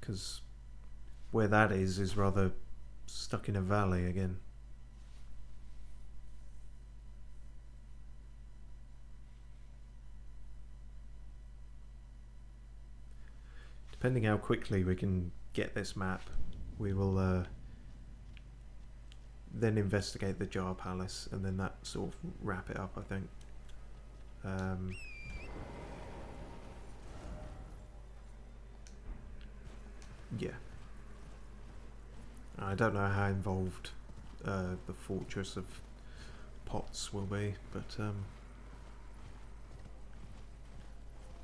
Because where that is rather stuck in a valley again. Depending how quickly we can get this map, we will then investigate the Jar Palace, and then that sort of wrap it up, I think. Yeah. I don't know how involved the Fortress of Pots will be, but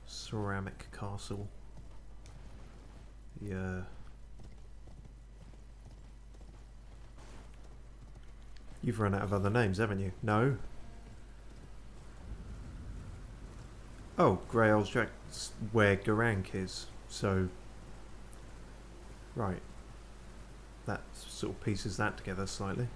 Ceramic Castle. Yeah. You've run out of other names, haven't you? No? Oh, Grail's Jack's where Garank is, so... Right. That sort of pieces that together slightly.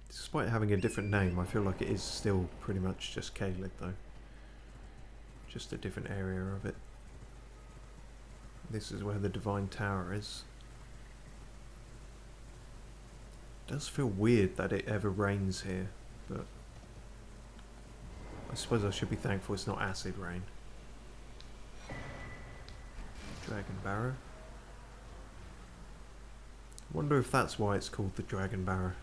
Despite having a different name, I feel like it is still pretty much just CAELID though. Just a different area of it. This is where the Divine Tower is. It does feel weird that it ever rains here, but I suppose I should be thankful it's not acid rain. Dragon Barrow. Wonder if that's why it's called the Dragon Barrow.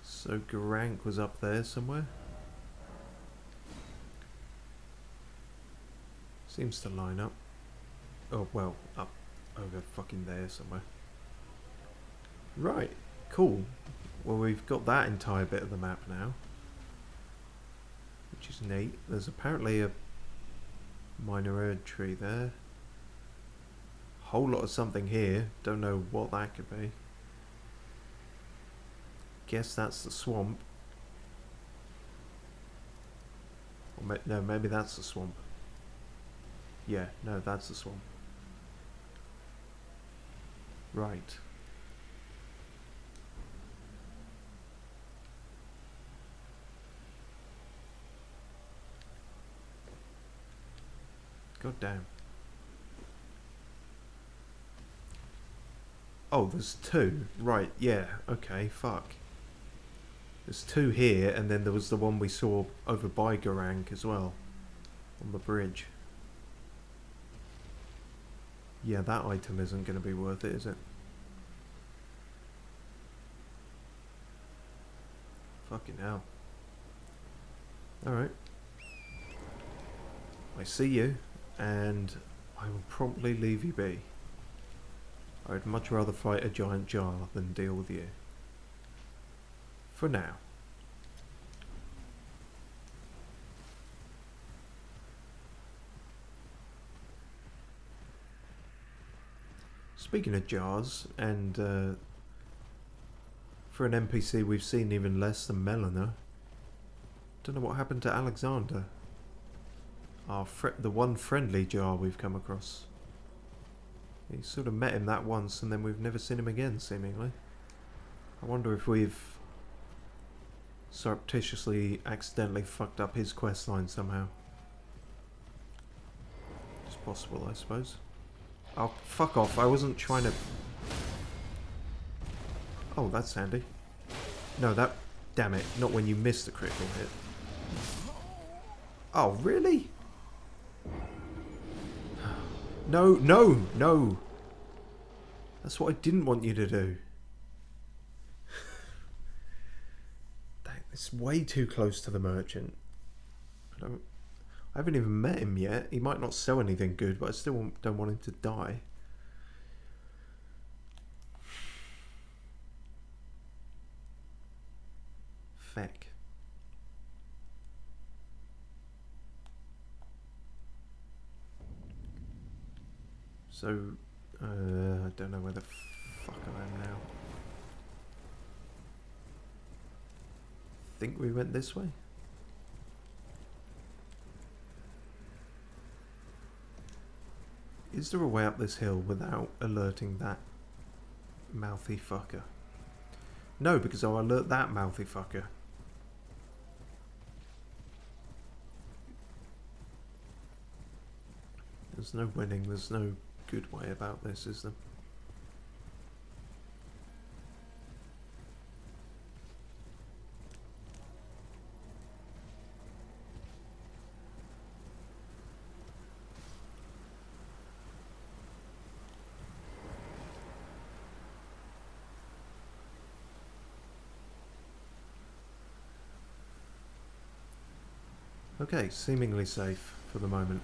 So Garank was up there somewhere? Seems to line up. Oh, well, up over fucking there somewhere. Right, cool. Well, we've got that entire bit of the map now, which is neat. There's apparently a minor erd tree there. Whole lot of something here. Don't know what that could be. Guess that's the swamp. Or no, maybe that's the swamp. Yeah, no, that's the swamp. Right. God damn. Oh, there's two. Right, yeah, okay, fuck. There's two here, and then there was the one we saw over by Garank as well. On the bridge. Yeah, that item isn't going to be worth it, is it? Fucking hell. Alright. I see you, and I will promptly leave you be. I would much rather fight a giant jar than deal with you. For now. Speaking of jars, and for an NPC we've seen even less than Melina. Don't know what happened to Alexander. The one friendly jar we've come across. We sort of met him that once and then we've never seen him again, seemingly. I wonder if we've surreptitiously accidentally fucked up his questline somehow. It's possible, I suppose. Oh, fuck off. I wasn't trying to... Oh, that's handy. No, that... Damn it. Not when you miss the critical hit. Oh, really? No, no, no. That's what I didn't want you to do. It's way too close to the merchant. I haven't even met him yet. He might not sell anything good, but I still don't want him to die. Feck. So, I don't know where the fuck I am now. Think we went this way? Is there a way up this hill without alerting that mouthy fucker? No, because I'll alert that mouthy fucker. There's no winning, there's no good way about this, is there? Okay, seemingly safe for the moment.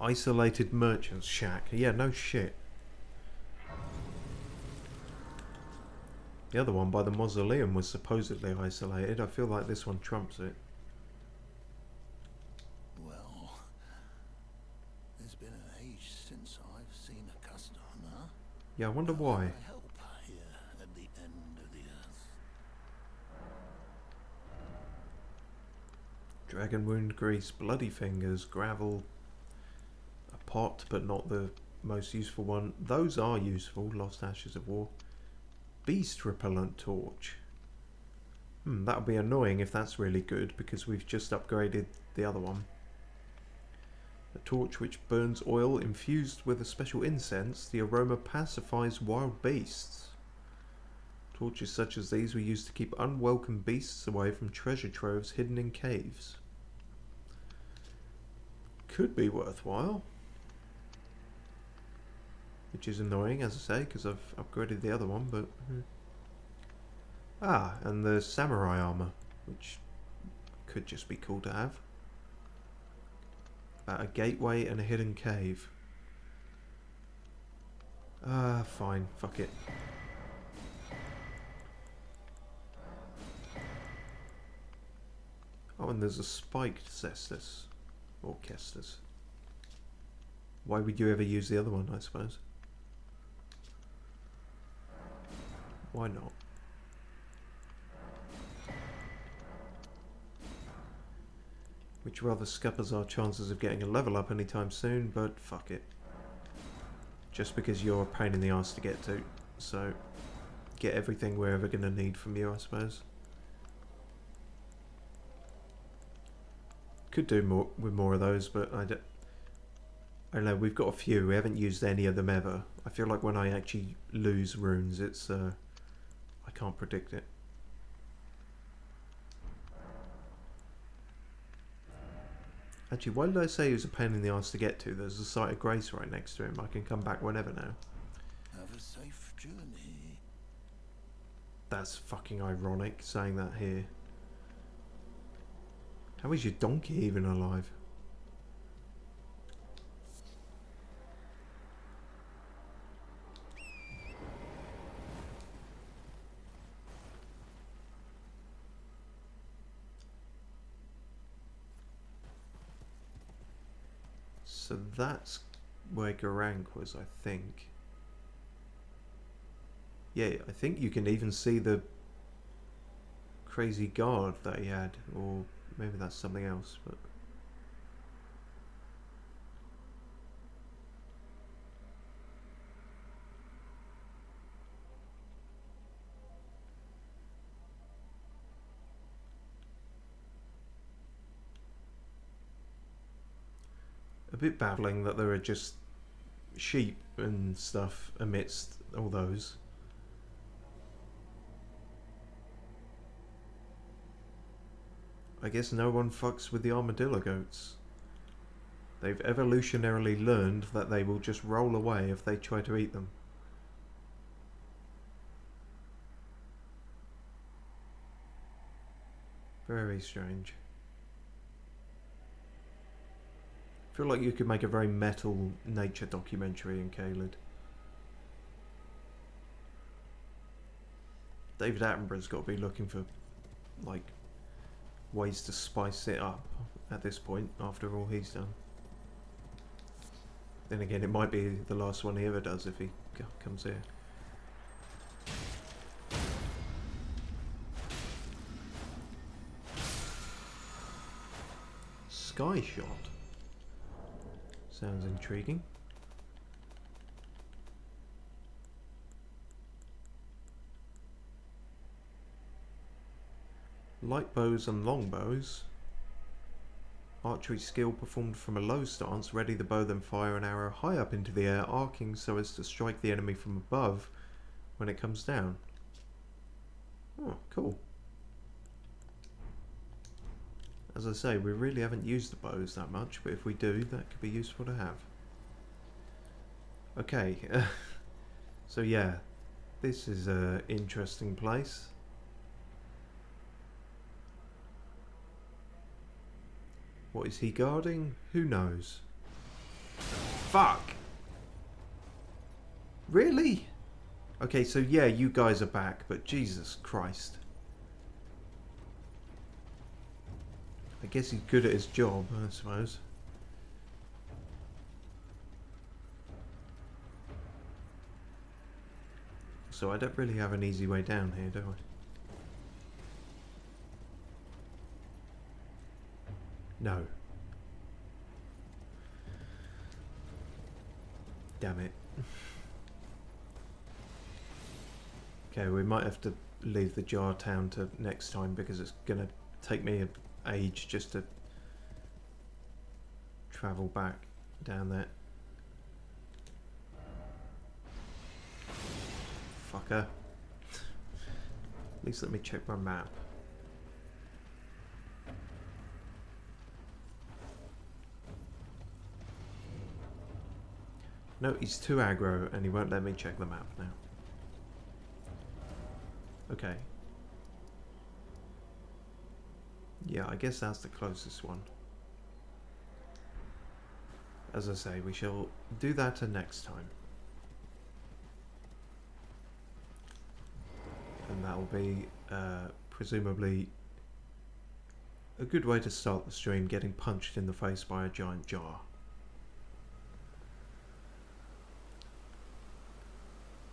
Isolated merchant's shack. Yeah, no shit. The other one by the mausoleum was supposedly isolated. I feel like this one trumps it. Well, there's been an age since I've seen a customer. Yeah, I wonder why. Help here at the end of the earth. Dragon wound grease, bloody fingers, gravel, a pot, but not the most useful one. Those are useful. Lost ashes of war. Beast repellent torch. That'll be annoying if that's really good, because we've just upgraded the other one. A torch which burns oil infused with a special incense. The aroma pacifies wild beasts. Torches such as these were used to keep unwelcome beasts away from treasure troves hidden in caves. Could be worthwhile. Which is annoying, as I say, because I've upgraded the other one, but... Ah, and the samurai armor, which could just be cool to have. A gateway and a hidden cave. Fine, fuck it. Oh, and there's a spiked cestus. Or kestus. Why would you ever use the other one, I suppose? Why not? Which rather scuppers our chances of getting a level up anytime soon, but fuck it. Just because you're a pain in the arse to get to, so get everything we're ever going to need from you, I suppose. Could do more with more of those, but I don't know, we've got a few, we haven't used any of them ever. I feel like when I actually lose runes, it's, I can't predict it. Actually, why did I say he was a pain in the arse to get to? There's a site of grace right next to him. I can come back whenever now. Have a safe journey. That's fucking ironic, saying that here. How is your donkey even alive? So that's where Garank was, I think. Yeah, I think you can even see the crazy guard that he had, or maybe that's something else, but... A bit baffling that there are just sheep and stuff amidst all those. I guess no one fucks with the armadillo goats. They've evolutionarily learned that they will just roll away if they try to eat them. Very strange. I feel like you could make a very metal nature documentary in CAELID. David Attenborough's got to be looking for, like, ways to spice it up at this point, after all he's done. Then again, it might be the last one he ever does if he comes here. Sky shot. Sounds intriguing. Light bows and long bows. Archery skill performed from a low stance. Ready the bow, then fire an arrow high up into the air, arcing so as to strike the enemy from above when it comes down. Oh, cool. As I say, we really haven't used the bows that much, but if we do, that could be useful to have. Okay, so yeah, this is an interesting place. What is he guarding? Who knows? Fuck! Really? Okay, so yeah, you guys are back, but Jesus Christ. I guess he's good at his job, I suppose. So I don't really have an easy way down here, do I? No. Damn it. Okay, we might have to leave the jar town to next time because it's gonna take me an age just to travel back down there. Fucker. At least let me check my map. No, he's too aggro and he won't let me check the map now. Okay. Yeah, I guess that's the closest one. As I say, we shall do that next time. And that'll be presumably a good way to start the stream, getting punched in the face by a giant jar.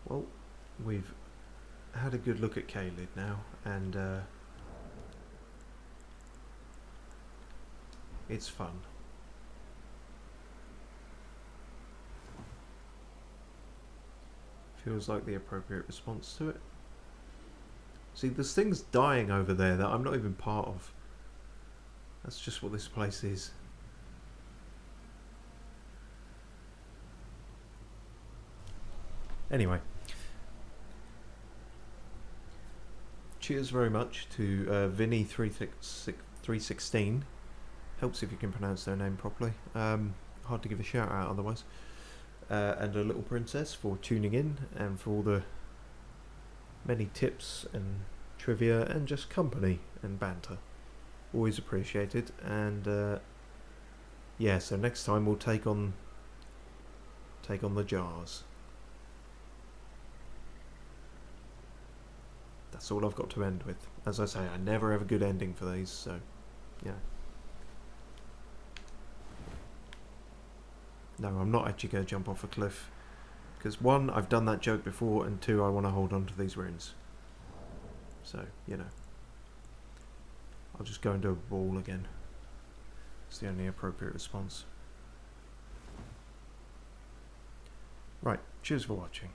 Well, we've had a good look at CAELID now, and it's fun. Feels like the appropriate response to it. See, there's things dying over there that I'm not even part of. That's just what this place is. Anyway. Cheers very much to Vinny316. Helps if you can pronounce their name properly. Hard to give a shout out otherwise. And a little princess for tuning in and for all the many tips and trivia and just company and banter. Always appreciated. And yeah, so next time we'll take on the jars. That's all I've got to end with. As I say, I never have a good ending for these, so yeah. No, I'm not actually going to jump off a cliff. Because one, I've done that joke before, and two, I want to hold on to these runes. So, you know. I'll just go into a ball again. It's the only appropriate response. Right, cheers for watching.